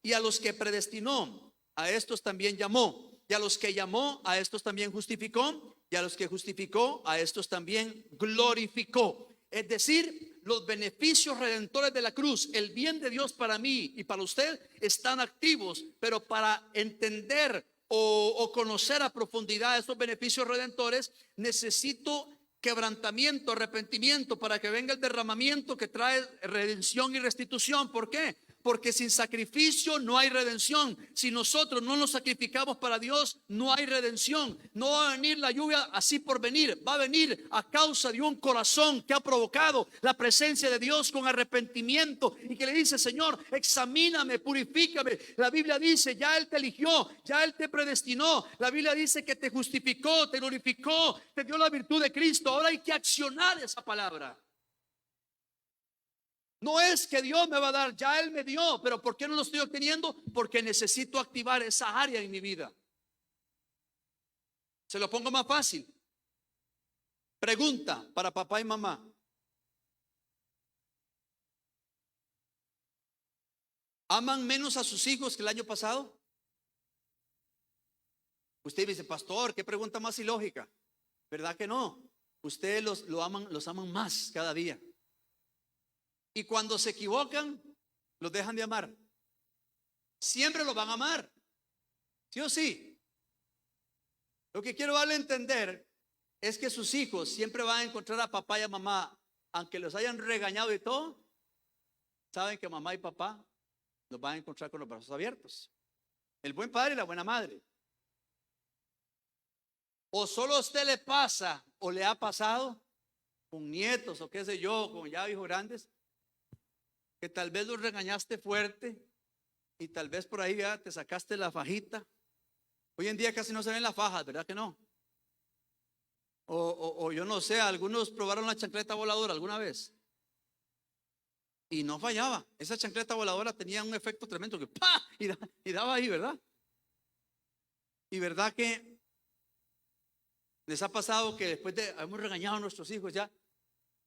Y a los que predestinó, a estos también llamó. Y a los que llamó, a estos también justificó. Y a los que justificó, a estos también glorificó. Es decir, los beneficios redentores de la cruz, el bien de Dios para mí y para usted, están activos. Pero para entender o conocer a profundidad estos beneficios redentores, necesito quebrantamiento, arrepentimiento, para que venga el derramamiento que trae redención y restitución. ¿Por qué? Porque sin sacrificio no hay redención. Si nosotros no nos sacrificamos para Dios, no hay redención. No va a venir la lluvia así por venir. Va a venir a causa de un corazón que ha provocado la presencia de Dios con arrepentimiento y que le dice: Señor, examíname, purifícame. La Biblia dice: ya Él te eligió, ya Él te predestinó. La Biblia dice que te justificó, te glorificó, te dio la virtud de Cristo. Ahora hay que accionar esa palabra. No es que Dios me va a dar, ya Él me dio, pero ¿por qué no lo estoy obteniendo? Porque necesito activar esa área en mi vida. Se lo pongo más fácil. Pregunta para papá y mamá: ¿aman menos a sus hijos que el año pasado? Usted dice: pastor, qué pregunta más ilógica. ¿Verdad que no? Ustedes los aman más cada día. Y cuando se equivocan, los dejan de amar. Siempre los van a amar, ¿sí o sí? Lo que quiero darle a entender es que sus hijos siempre van a encontrar a papá y a mamá, aunque los hayan regañado y todo. Saben que mamá y papá los van a encontrar con los brazos abiertos. El buen padre y la buena madre. O solo a usted le pasa o le ha pasado con nietos o qué sé yo, con ya hijos grandes, que tal vez lo regañaste fuerte y tal vez por ahí ya te sacaste la fajita. Hoy en día casi no se ven las fajas, ¿verdad que no? O yo no sé, algunos probaron la chancleta voladora alguna vez y no fallaba. Esa chancleta voladora tenía un efecto tremendo que ¡pah! Y daba ahí, ¿verdad? Y verdad que les ha pasado que después de hemos regañado a nuestros hijos, ya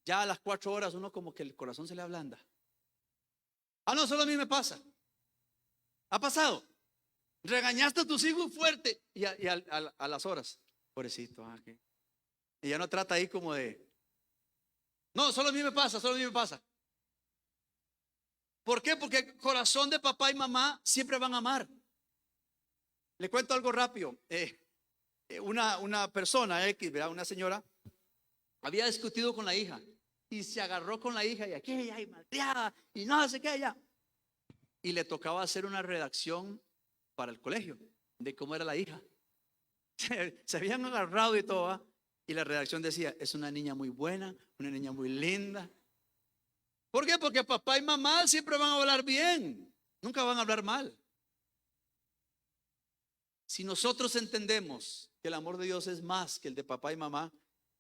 a las 4 horas uno como que el corazón se le ablanda. Ah, no, solo a mí me pasa. Ha pasado. Regañaste a tus hijos fuerte y a las horas, pobrecito, ¿qué? Y ya no trata ahí como de, no, solo a mí me pasa, solo a mí me pasa. ¿Por qué? Porque el corazón de papá y mamá siempre van a amar. Le cuento algo rápido. Una persona X, ¿verdad? Una señora había discutido con la hija y se agarró con la hija y aquella y malteada y no sé qué ya. Y le tocaba hacer una redacción para el colegio de cómo era la hija. Se habían agarrado y todo, ¿va? Y la redacción decía, es una niña muy buena, una niña muy linda. ¿Por qué? Porque papá y mamá siempre van a hablar bien, nunca van a hablar mal. Si nosotros entendemos que el amor de Dios es más que el de papá y mamá,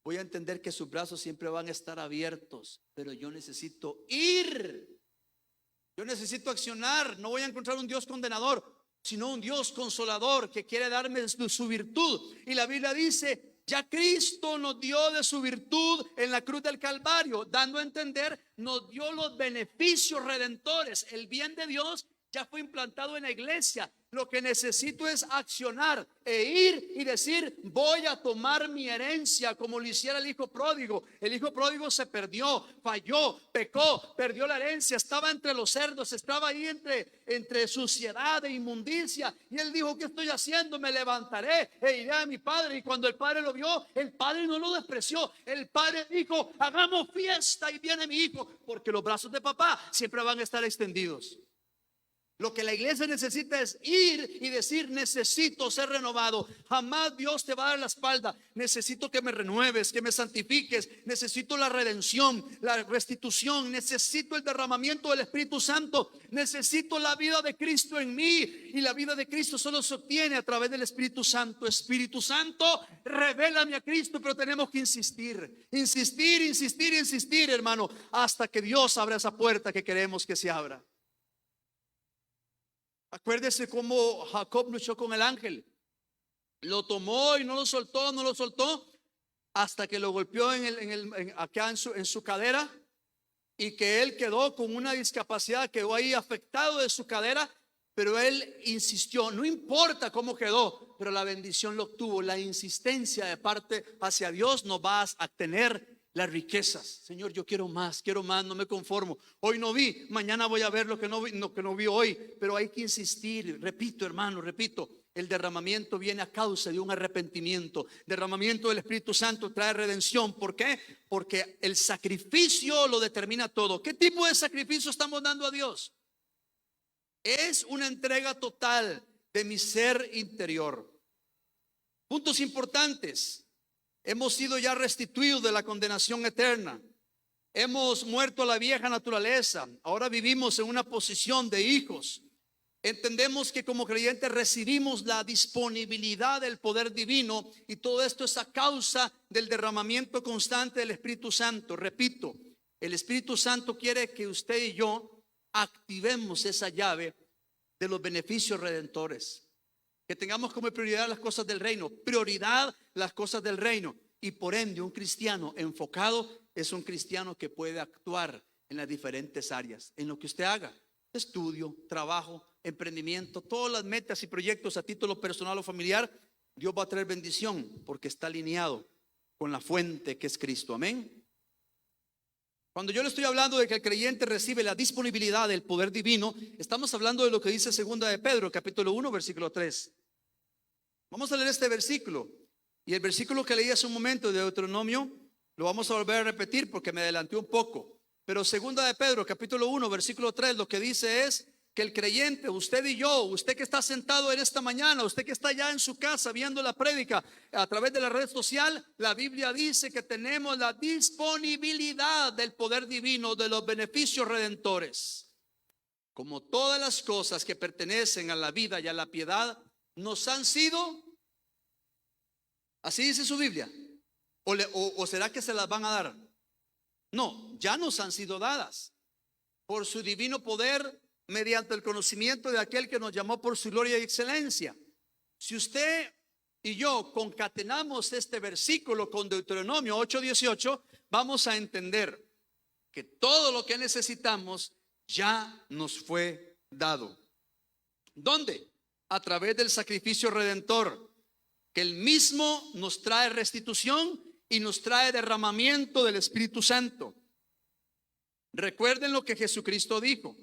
voy a entender que sus brazos siempre van a estar abiertos, pero yo necesito ir. Yo necesito accionar. No voy a encontrar un Dios condenador, sino un Dios consolador que quiere darme su virtud. Y la Biblia dice, ya Cristo nos dio de su virtud en la cruz del Calvario, dando a entender, nos dio los beneficios redentores. El bien de Dios ya fue implantado en la iglesia. Lo que necesito es accionar e ir y decir, voy a tomar mi herencia como lo hiciera el hijo pródigo. El hijo pródigo se perdió, falló, pecó, perdió la herencia, estaba entre los cerdos, estaba ahí entre suciedad e inmundicia. Y él dijo, ¿qué estoy haciendo? Me levantaré e iré a mi padre. Y cuando el padre lo vio, el padre no lo despreció. El padre dijo, hagamos fiesta y viene mi hijo, porque los brazos de papá siempre van a estar extendidos. Lo que la iglesia necesita es ir y decir, necesito ser renovado. Jamás Dios te va a dar la espalda. Necesito que me renueves, que me santifiques. Necesito la redención, la restitución. Necesito el derramamiento del Espíritu Santo. Necesito la vida de Cristo en mí. Y la vida de Cristo solo se obtiene a través del Espíritu Santo. Espíritu Santo, revélame a Cristo, pero tenemos que insistir. Insistir, hermano, hasta que Dios abra esa puerta que queremos que se abra. Acuérdese cómo Jacob luchó con el ángel. Lo tomó y no lo soltó hasta que lo golpeó acá en su cadera, y que él quedó con una discapacidad, quedó ahí afectado de su cadera, pero él insistió. No importa cómo quedó, pero la bendición lo obtuvo. La insistencia de parte hacia Dios nos va a tener las riquezas. Señor, yo quiero más, no me conformo. Hoy no vi, mañana voy a ver lo que no vi hoy, pero hay que insistir. Repito, hermano, el derramamiento viene a causa de un arrepentimiento. Derramamiento del Espíritu Santo trae redención. ¿Por qué? Porque el sacrificio lo determina todo. ¿Qué tipo de sacrificio estamos dando a Dios? Es una entrega total de mi ser interior. Puntos importantes. Hemos sido ya restituidos de la condenación eterna. Hemos muerto a la vieja naturaleza. Ahora vivimos en una posición de hijos. Entendemos que como creyentes recibimos la disponibilidad del poder divino, y todo esto es a causa del derramamiento constante del Espíritu Santo. Repito, el Espíritu Santo quiere que usted y yo activemos esa llave de los beneficios redentores. Que tengamos como prioridad las cosas del reino. Prioridad las cosas del reino. Y por ende un cristiano enfocado es un cristiano que puede actuar en las diferentes áreas. En lo que usted haga. Estudio, trabajo, emprendimiento, todas las metas y proyectos a título personal o familiar. Dios va a traer bendición porque está alineado con la fuente que es Cristo. Amén. Cuando yo le estoy hablando de que el creyente recibe la disponibilidad del poder divino, estamos hablando de lo que dice 2 de Pedro, capítulo 1, versículo 3. Vamos a leer este versículo. Y el versículo que leí hace un momento de Deuteronomio, lo vamos a volver a repetir porque me adelanté un poco. Pero 2 de Pedro, capítulo 1, versículo 3, lo que dice es, que el creyente, usted y yo, usted que está sentado en esta mañana, usted que está ya en su casa viendo la prédica a través de la red social, la Biblia dice que tenemos la disponibilidad del poder divino, de los beneficios redentores. Como todas las cosas que pertenecen a la vida y a la piedad nos han sido, así dice su Biblia, o será que se las van a dar. No, ya nos han sido dadas por su divino poder, mediante el conocimiento de aquel que nos llamó por su gloria y excelencia. Si usted y yo concatenamos este versículo con Deuteronomio 8:18, vamos a entender que todo lo que necesitamos ya nos fue dado. ¿Dónde? A través del sacrificio redentor, que el mismo nos trae restitución y nos trae derramamiento del Espíritu Santo. Recuerden lo que Jesucristo dijo: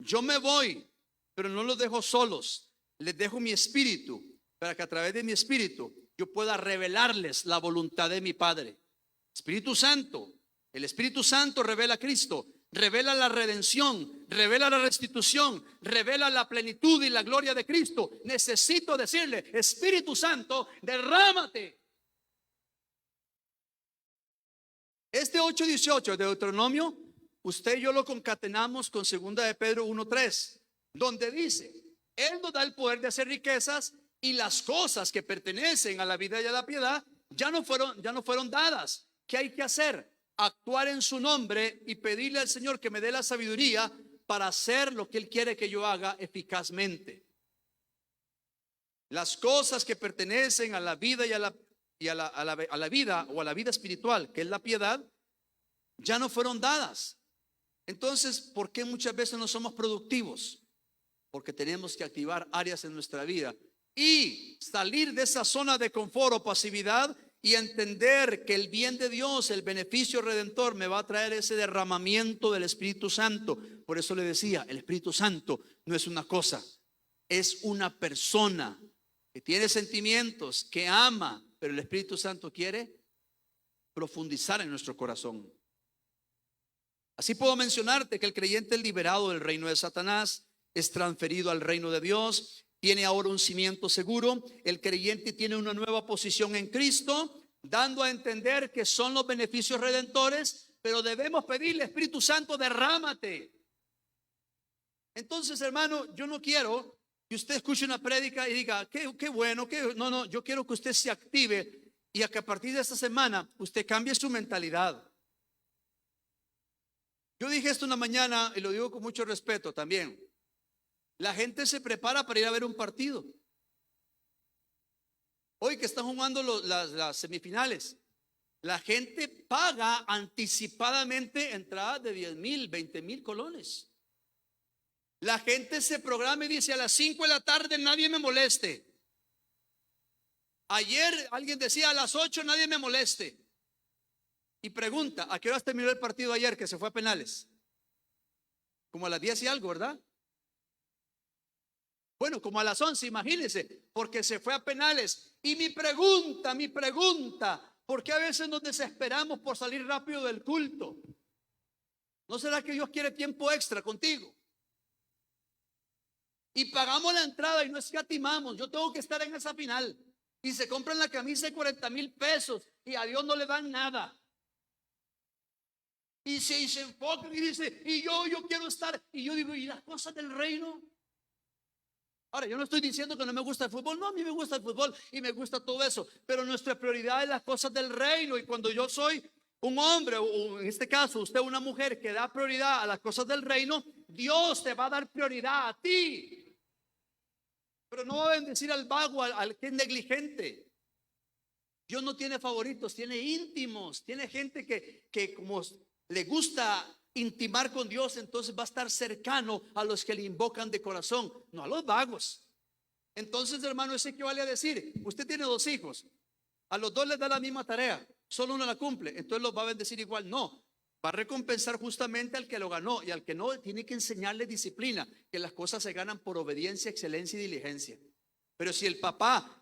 yo me voy, pero no los dejo solos, les dejo mi espíritu, para que a través de mi espíritu yo pueda revelarles la voluntad de mi Padre. Espíritu Santo, el Espíritu Santo revela a Cristo, revela la redención, revela la restitución, revela la plenitud y la gloria de Cristo. Necesito decirle: Espíritu Santo, derrámate. Este 8:18 de Deuteronomio, usted y yo lo concatenamos con 2 de Pedro 1:3, donde dice: Él nos da el poder de hacer riquezas, y las cosas que pertenecen a la vida y a la piedad ya no fueron dadas. ¿Qué hay que hacer? Actuar en su nombre y pedirle al Señor que me dé la sabiduría para hacer lo que Él quiere que yo haga eficazmente. Las cosas que pertenecen a la vida y a la vida, o a la vida espiritual, que es la piedad, ya no fueron dadas. Entonces, ¿por qué muchas veces no somos productivos? Porque tenemos que activar áreas en nuestra vida y salir de esa zona de confort o pasividad, y entender que el bien de Dios, el beneficio redentor, me va a traer ese derramamiento del Espíritu Santo. Por eso le decía, el Espíritu Santo no es una cosa, es una persona que tiene sentimientos, que ama, pero el Espíritu Santo quiere profundizar en nuestro corazón. Así puedo mencionarte que el creyente es liberado del reino de Satanás, es transferido al reino de Dios, tiene ahora un cimiento seguro. El creyente tiene una nueva posición en Cristo, dando a entender que son los beneficios redentores, pero debemos pedirle: Espíritu Santo, derrámate. Entonces, hermano, yo no quiero que usted escuche una prédica y diga: qué bueno, no, yo quiero que usted se active y que a partir de esta semana usted cambie su mentalidad. Yo dije esto una mañana y lo digo con mucho respeto también. La gente se prepara para ir a ver un partido. Hoy que están jugando las semifinales, la gente paga anticipadamente entradas de 10,000, 20,000 colones. La gente se programa y dice: a las 5 de la tarde nadie me moleste. Ayer alguien decía: a las 8 nadie me moleste. Y pregunta: ¿a qué horas terminó el partido ayer, que se fue a penales? Como a las 10 y algo, ¿verdad? Bueno, como a las 11, imagínense, porque se fue a penales. Y mi pregunta, ¿por qué a veces nos desesperamos por salir rápido del culto? ¿No será que Dios quiere tiempo extra contigo? Y pagamos la entrada y no escatimamos. Yo tengo que estar en esa final. Y se compran la camisa de 40,000 pesos y a Dios no le dan nada. Y se enfocan y dicen: y yo quiero estar. Y yo digo: ¿y las cosas del reino? Ahora, yo no estoy diciendo que no me gusta el fútbol. No, a mí me gusta el fútbol y me gusta todo eso. Pero nuestra prioridad es las cosas del reino. Y cuando yo soy un hombre, o en este caso usted una mujer, que da prioridad a las cosas del reino, Dios te va a dar prioridad a ti. Pero no va a bendecir al vago, al que es negligente. Dios no tiene favoritos, tiene íntimos. Tiene gente que como le gusta intimar con Dios, entonces va a estar cercano a los que le invocan de corazón, no a los vagos. Entonces, hermano, eso equivale a decir: usted tiene 2 hijos, a los 2 les da la misma tarea, solo uno la cumple, entonces los va a bendecir igual. No, va a recompensar justamente al que lo ganó, y al que no, tiene que enseñarle disciplina, que las cosas se ganan por obediencia, excelencia y diligencia. Pero si el papá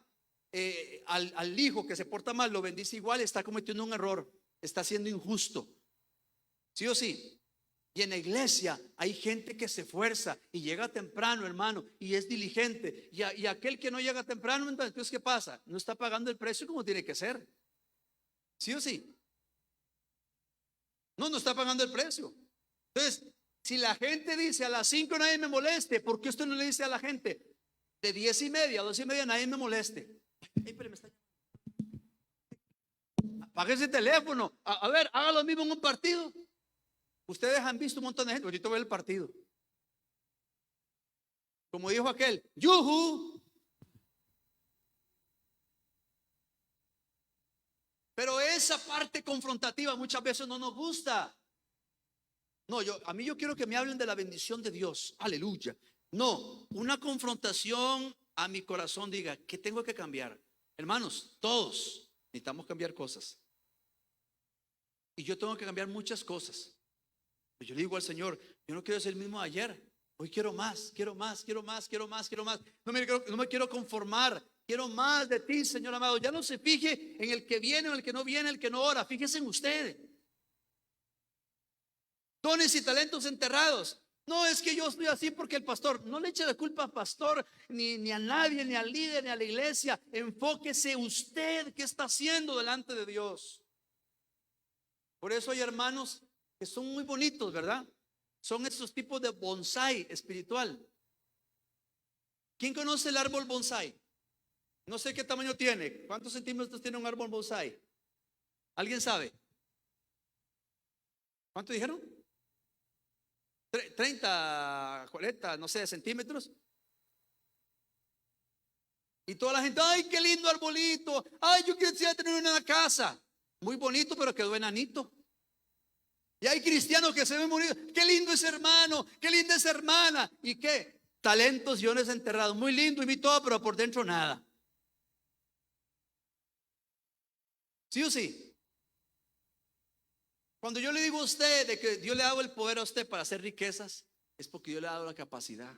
al hijo que se porta mal lo bendice igual, está cometiendo un error, está siendo injusto. ¿Sí o sí? Y en la iglesia hay gente que se esfuerza y llega temprano, hermano, y es diligente. Y aquel que no llega temprano, entonces, ¿qué pasa? No está pagando el precio como tiene que ser. ¿Sí o sí? No, no está pagando el precio. Entonces, si la gente dice a las 5 nadie me moleste, ¿por qué usted no le dice a la gente de 10:30 a 12:30 nadie me moleste? Ay, pero me está... Apague ese teléfono. A ver, haga lo mismo en un partido. Ustedes han visto un montón de gente. Ahorita voy al partido. Como dijo aquel, yuhu. Pero esa parte confrontativa muchas veces no nos gusta. No, a mí yo quiero que me hablen de la bendición de Dios. Aleluya. No, una confrontación a mi corazón diga, ¿qué tengo que cambiar? Hermanos, todos necesitamos cambiar cosas. Y yo tengo que cambiar muchas cosas. Yo le digo al Señor, yo no quiero ser el mismo de ayer. Hoy quiero más, quiero más, quiero más, quiero más, quiero más. No me quiero conformar. Quiero más de ti, Señor amado. Ya no se fije en el que viene o el que no viene, el que no ora. Fíjese en usted. Dones y talentos enterrados. No es que yo estoy así porque el pastor. No le eche la culpa al pastor, ni a nadie, ni al líder, ni a la iglesia. Enfóquese usted qué está haciendo delante de Dios. Por eso hay hermanos que son muy bonitos, ¿verdad? Son esos tipos de bonsai espiritual. ¿Quién conoce el árbol bonsai? No sé qué tamaño tiene. ¿Cuántos centímetros tiene un árbol bonsai? ¿Alguien sabe? ¿Cuánto dijeron? 30, 40, no sé, centímetros. Y toda la gente, ay, qué lindo arbolito. Ay, yo quisiera tener una en la casa. Muy bonito, pero quedó enanito. Y hay cristianos que se ven bonitos. Qué lindo ese hermano, qué linda esa hermana. ¿Y qué? Talentos y dones enterrados. Muy lindo y muy todo, pero por dentro nada. ¿Sí o sí? Cuando yo le digo a usted de que Dios le ha dado el poder a usted para hacer riquezas, es porque Dios le ha dado la capacidad.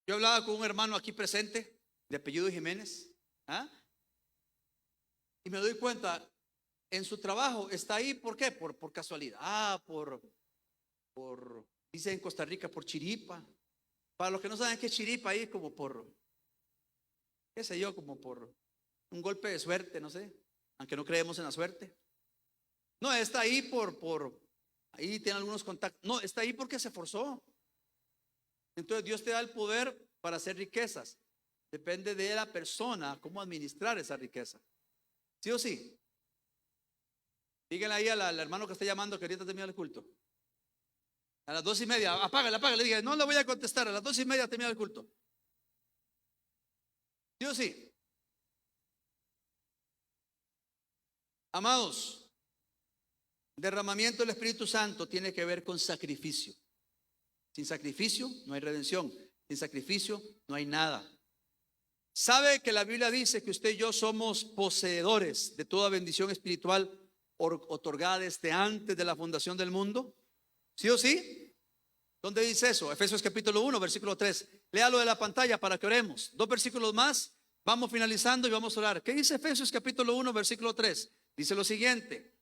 Yo hablaba con un hermano aquí presente, de apellido Jiménez, ¿ah? Y me doy cuenta, en su trabajo está ahí, ¿por qué? Por casualidad, dice en Costa Rica, por chiripa. Para los que no saben qué es chiripa, ahí es como qué sé yo, como por un golpe de suerte, no sé, aunque no creemos en la suerte. No, está ahí ahí tiene algunos contactos. No, está ahí porque se forzó. Entonces Dios te da el poder para hacer riquezas. Depende de la persona cómo administrar esa riqueza. ¿Sí o sí? Díganle ahí al hermano que está llamando que ahorita termina el culto. A las 2:30, apágale, diga, no le voy a contestar, a las 2:30 termina el culto. ¿Sí o sí? Amados, derramamiento del Espíritu Santo tiene que ver con sacrificio. Sin sacrificio no hay redención. Sin sacrificio no hay nada. ¿Sabe que la Biblia dice que usted y yo somos poseedores de toda bendición espiritual otorgada desde antes de la fundación del mundo? ¿Sí o sí? ¿Dónde dice eso? Efesios capítulo 1, versículo 3. Léalo de la pantalla para que oremos. 2 versículos más. Vamos finalizando y vamos a orar. ¿Qué dice Efesios capítulo 1, versículo 3? Dice lo siguiente.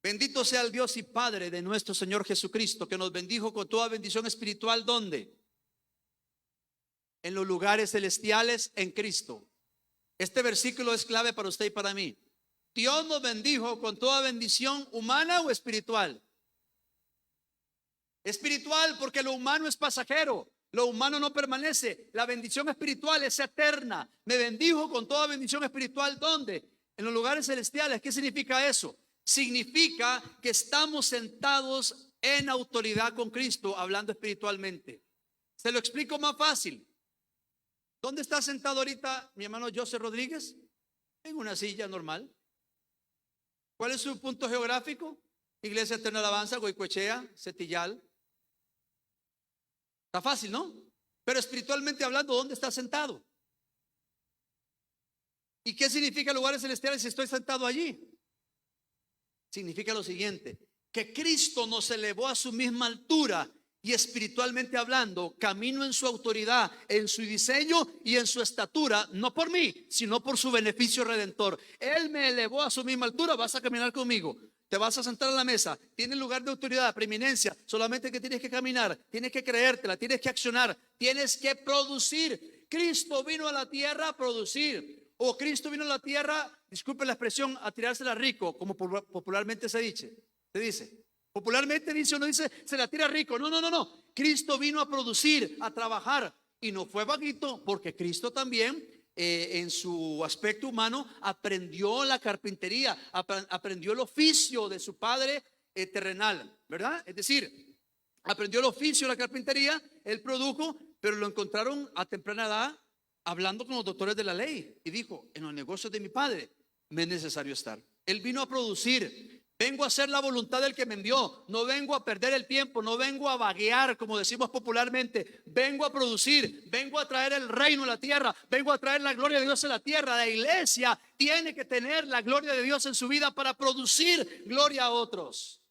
Bendito sea el Dios y Padre de nuestro Señor Jesucristo, que nos bendijo con toda bendición espiritual. ¿Dónde? En los lugares celestiales en Cristo. Este versículo es clave para usted y para mí. Dios nos bendijo con toda bendición humana o espiritual. Espiritual, porque lo humano es pasajero, lo humano no permanece. La bendición espiritual es eterna. Me bendijo con toda bendición espiritual. ¿Dónde? En los lugares celestiales. ¿Qué significa eso? Significa que estamos sentados en autoridad con Cristo, hablando espiritualmente. Se lo explico más fácil. ¿Dónde está sentado ahorita mi hermano José Rodríguez? En una silla normal. ¿Cuál es su punto geográfico? Iglesia Eterna Alabanza, Goicoechea, Setillal. Está fácil, ¿no? Pero espiritualmente hablando, ¿dónde está sentado? ¿Y qué significa lugares celestiales si estoy sentado allí? Significa lo siguiente, que Cristo nos elevó a su misma altura y espiritualmente hablando, camino en su autoridad, en su diseño y en su estatura, no por mí, sino por su beneficio redentor. Él me elevó a su misma altura, vas a caminar conmigo. Te vas a sentar a la mesa, tienes lugar de autoridad, preeminencia, solamente que tienes que caminar, tienes que creértela, tienes que accionar, tienes que producir. Cristo vino a la tierra a producir, o Cristo vino a la tierra, disculpe la expresión, a tirársela rico, como popularmente se dice. Popularmente dice, uno dice, se la tira rico. No, no, no, no. Cristo vino a producir, a trabajar, y no fue vaguito, porque Cristo también en su aspecto humano aprendió la carpintería, aprendió el oficio de su padre terrenal, ¿verdad? Es decir, aprendió el oficio de la carpintería, él produjo, pero lo encontraron a temprana edad hablando con los doctores de la ley y dijo, en los negocios de mi padre me es necesario estar. Él vino a producir. Vengo a hacer la voluntad del que me envió. No vengo a perder el tiempo, no vengo a vaguear, como decimos popularmente. Vengo a producir, vengo a traer el reino a la tierra, vengo a traer la gloria de Dios a la tierra. La iglesia tiene que tener la gloria de Dios en su vida para producir gloria a otros.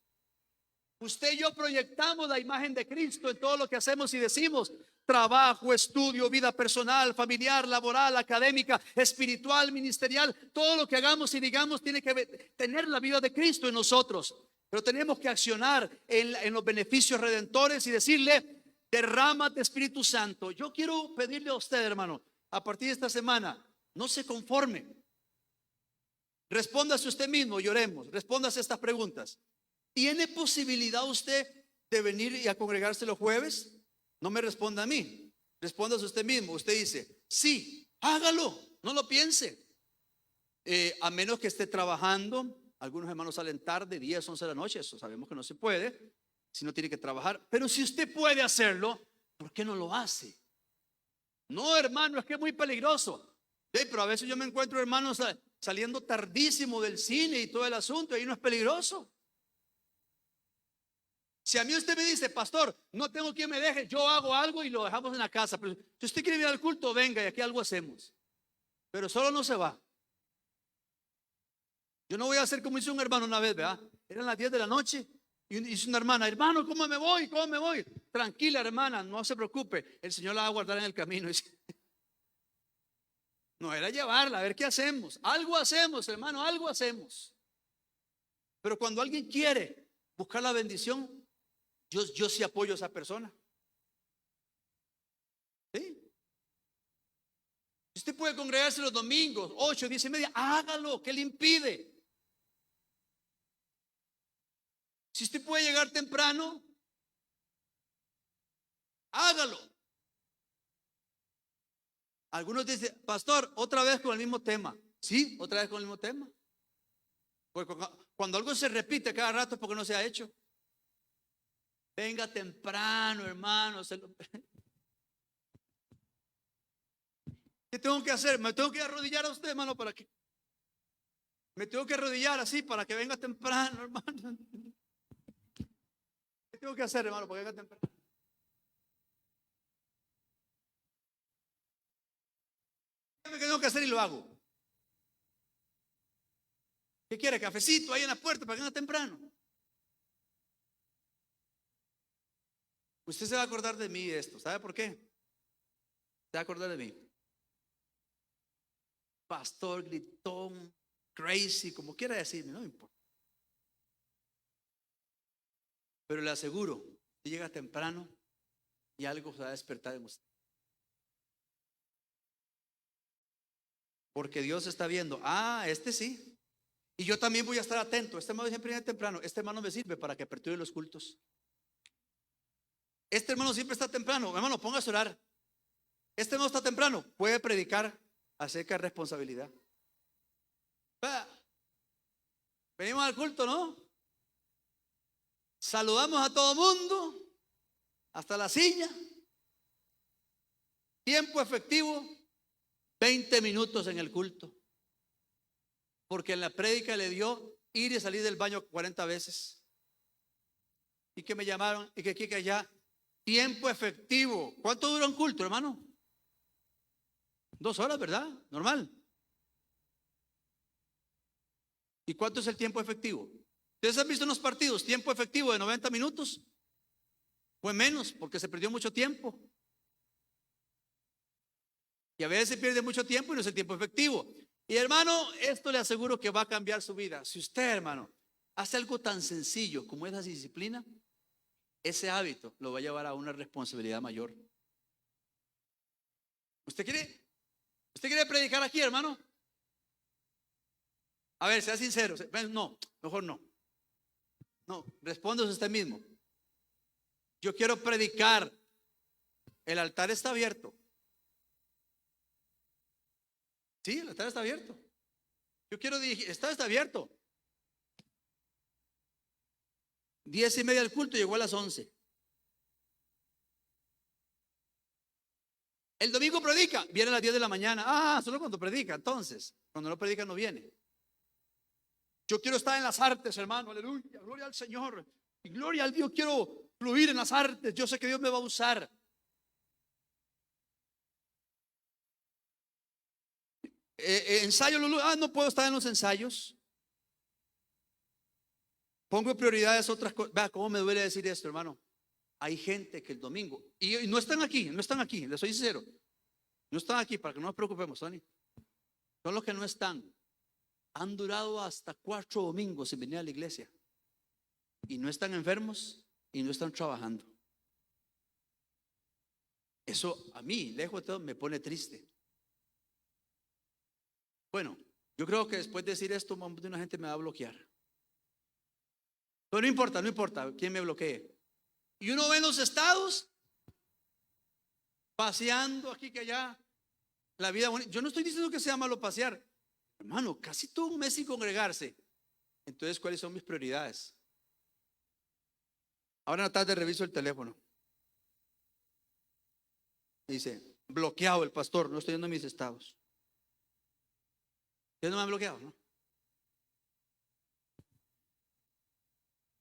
Usted y yo proyectamos la imagen de Cristo en todo lo que hacemos y decimos. Trabajo, estudio, vida personal, familiar, laboral, académica, espiritual, ministerial. Todo lo que hagamos y digamos tiene que tener la vida de Cristo en nosotros. Pero tenemos que accionar en los beneficios redentores y decirle, derrámate Espíritu Santo. Yo quiero pedirle a usted, hermano, a partir de esta semana, no se conforme. Respóndase usted mismo y oremos. Respóndase estas preguntas. ¿Tiene posibilidad usted de venir y a congregarse los jueves? No me responda a mí, respóndase usted mismo. Usted dice, sí, hágalo, no lo piense. A menos que esté trabajando. Algunos hermanos salen tarde, 10, 11 de la noche. Eso sabemos que no se puede, si no tiene que trabajar. Pero si usted puede hacerlo, ¿por qué no lo hace? No, hermano, es que es muy peligroso. Pero a veces yo me encuentro hermanos saliendo tardísimo del cine y todo el asunto, y ahí no es peligroso. Si a mí usted me dice, pastor, no tengo quien me deje, yo hago algo y lo dejamos en la casa. Pero si usted quiere ir al culto, venga y aquí algo hacemos. Pero solo no se va. Yo no voy a hacer como hizo un hermano una vez, ¿verdad? Eran las 10 de la noche y dice una hermana, hermano, ¿cómo me voy? ¿Cómo me voy? Tranquila, hermana, no se preocupe. El Señor la va a guardar en el camino. No era llevarla, a ver qué hacemos. Algo hacemos, hermano, algo hacemos. Pero cuando alguien quiere buscar la bendición, yo sí apoyo a esa persona. ¿Sí? Usted puede congregarse los domingos, 8, 10 y media, hágalo, ¿qué le impide? Si usted puede llegar temprano, hágalo. Algunos dicen, pastor, otra vez con el mismo tema. Sí, otra vez con el mismo tema. Porque cuando algo se repite cada rato es porque no se ha hecho. Venga temprano, hermano. ¿Qué tengo que hacer? Me tengo que arrodillar a usted, hermano, para que me tengo que arrodillar así para que venga temprano, hermano. ¿Qué tengo que hacer, hermano, para que venga temprano? ¿Qué tengo que hacer y lo hago? ¿Qué quiere? Cafecito ahí en la puerta para que venga temprano. Usted se va a acordar de mí esto. ¿Sabe por qué? Se va a acordar de mí. Pastor, gritón, crazy, como quiera decirme, no me importa. Pero le aseguro, si llega temprano y algo se va a despertar en usted. Porque Dios está viendo, este sí. Y yo también voy a estar atento. Este hermano siempre viene temprano. Este hermano me sirve para que aperture los cultos. Este hermano siempre está temprano. Hermano, póngase a orar. Este hermano está temprano. Puede predicar acerca de responsabilidad. Venimos al culto, ¿no? Saludamos a todo mundo. Hasta la silla. Tiempo efectivo, 20 minutos en el culto. Porque en la prédica le dio ir y salir del baño 40 veces. Y que me llamaron, y que aquí, que allá. Tiempo efectivo. ¿Cuánto dura un culto, hermano? 2 horas, ¿verdad? Normal. ¿Y cuánto es el tiempo efectivo? ¿Ustedes han visto unos partidos? Tiempo efectivo de 90 minutos. Fue menos porque se perdió mucho tiempo. Y a veces se pierde mucho tiempo y no es el tiempo efectivo. Y hermano, esto le aseguro que va a cambiar su vida. Si usted, hermano, hace algo tan sencillo como esa disciplina, ese hábito lo va a llevar a una responsabilidad mayor. ¿Usted quiere predicar aquí, hermano? A ver, sea sincero. No, mejor no. No, respóndase usted mismo. Yo quiero predicar. El altar está abierto. Sí, el altar está abierto. Yo quiero dirigir, está abierto. 10:30 del culto, llegó a las 11. El domingo predica, viene a las 10 de la mañana. Ah, solo cuando predica, entonces. Cuando no predica no viene. Yo quiero estar en las artes, hermano, aleluya, gloria al Señor. Y gloria al Dios, quiero fluir en las artes. Yo sé que Dios me va a usar. Ensayo, no puedo estar en los ensayos. Pongo prioridades otras cosas. Vea cómo me duele decir esto, hermano. Hay gente que el domingo, y no están aquí, les soy sincero. No están aquí para que no nos preocupemos, Tony. Son los que no están. Han durado hasta 4 domingos sin venir a la iglesia. Y no están enfermos y no están trabajando. Eso a mí, lejos de todo, me pone triste. Bueno, yo creo que después de decir esto, una gente me va a bloquear. Pero no importa quién me bloquee. Y uno ve en los estados, paseando aquí que allá, la vida bonita. Yo no estoy diciendo que sea malo pasear, hermano, casi todo un mes sin congregarse. Entonces, ¿cuáles son mis prioridades? Ahora en la tarde reviso el teléfono. Dice, bloqueado el pastor, no estoy viendo mis estados. ¿Ustedes no me han bloqueado, no?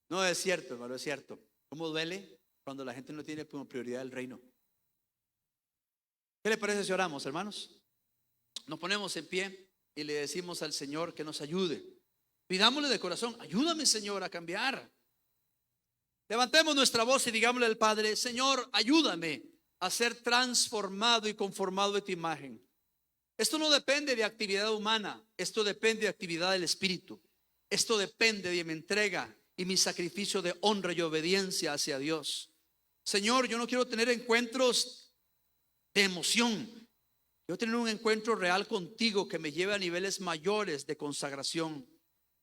No, es cierto, hermano, es cierto. ¿Cómo duele cuando la gente no tiene como prioridad el reino? ¿Qué le parece si oramos, hermanos? Nos ponemos en pie y le decimos al Señor que nos ayude. Pidámosle de corazón, ayúdame, Señor, a cambiar. Levantemos nuestra voz y digámosle al Padre, Señor, ayúdame a ser transformado y conformado de tu imagen. Esto no depende de actividad humana, esto depende de actividad del Espíritu. Esto depende de mi entrega y mi sacrificio de honra y obediencia hacia Dios. Señor, yo no quiero tener encuentros de emoción. Quiero tener un encuentro real contigo que me lleve a niveles mayores de consagración.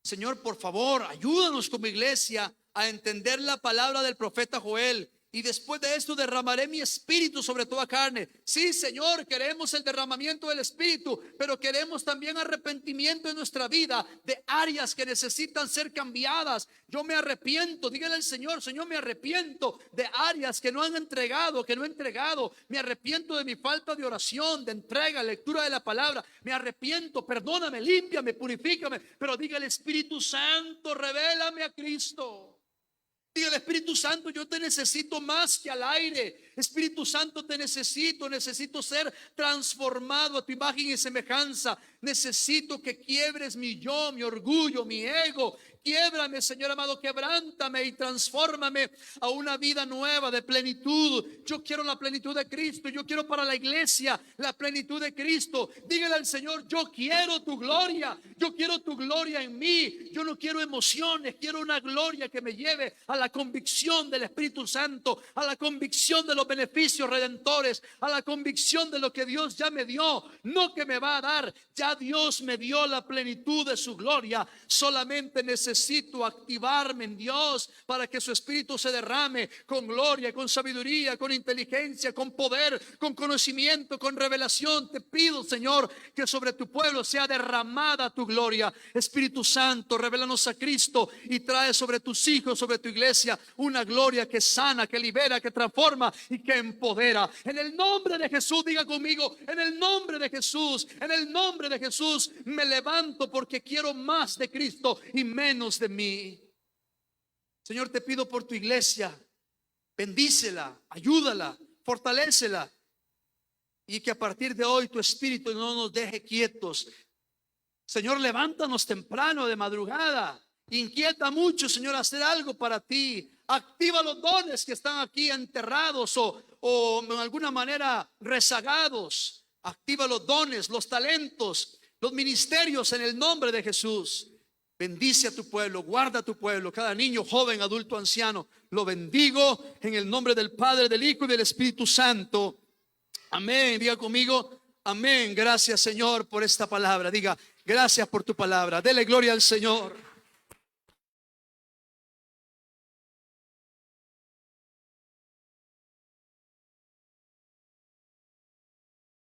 Señor, por favor, ayúdanos como iglesia a entender la palabra del profeta Joel. Y después de esto derramaré mi espíritu sobre toda carne. Sí, Señor, queremos el derramamiento del espíritu, pero queremos también arrepentimiento en nuestra vida de áreas que necesitan ser cambiadas. Yo me arrepiento, dígale al Señor, Señor, me arrepiento de áreas que no han entregado, que no he entregado. Me arrepiento de mi falta de oración, de entrega, lectura de la palabra. Me arrepiento, perdóname, límpiame, purifícame. Pero dígale, Espíritu Santo, revélame a Cristo. Dígale, Espíritu Santo, yo te necesito más que al aire. Espíritu Santo, te necesito ser transformado a tu imagen y semejanza. Necesito que quiebres mi yo, mi orgullo, mi ego. Quiébrame, Señor amado, quebrántame y transfórmame a una vida nueva de plenitud. Yo quiero la plenitud de Cristo. Yo quiero para la iglesia la plenitud de Cristo. Dígale al Señor, yo quiero tu gloria. Yo quiero tu gloria en mí. Yo no quiero emociones, quiero una gloria que me lleve a la convicción del Espíritu Santo, a la convicción de los beneficios redentores, a la convicción de lo que Dios ya me dio, no que me va a dar. Ya Dios me dio la plenitud de su gloria. Solamente necesito activarme en Dios para que su Espíritu se derrame con gloria, con sabiduría, con inteligencia, con poder, con conocimiento, con revelación. Te pido, Señor, que sobre tu pueblo sea derramada tu gloria. Espíritu Santo, revélanos a Cristo y trae sobre tus hijos, sobre tu iglesia, una gloria que sana, que libera, que transforma y que empodera. En el nombre de Jesús, diga conmigo, en el nombre de Jesús, en el nombre de Jesús, me levanto porque quiero más de Cristo y menos de mí. Señor, te pido por tu iglesia, bendícela, ayúdala, fortalécela, y que a partir de hoy tu Espíritu no nos deje quietos. Señor, levántanos temprano de madrugada. Inquieta mucho, Señor, hacer algo para ti, Activa los dones que están aquí enterrados o en alguna manera rezagados. Activa los dones, los talentos, los ministerios en el nombre de Jesús. Bendice a tu pueblo, guarda a tu pueblo, cada niño, joven, adulto, anciano. Lo bendigo en el nombre del Padre, del Hijo y del Espíritu Santo. Amén. Diga conmigo, amén. Gracias, Señor, por esta palabra. Diga, gracias por tu palabra. Dele gloria al Señor.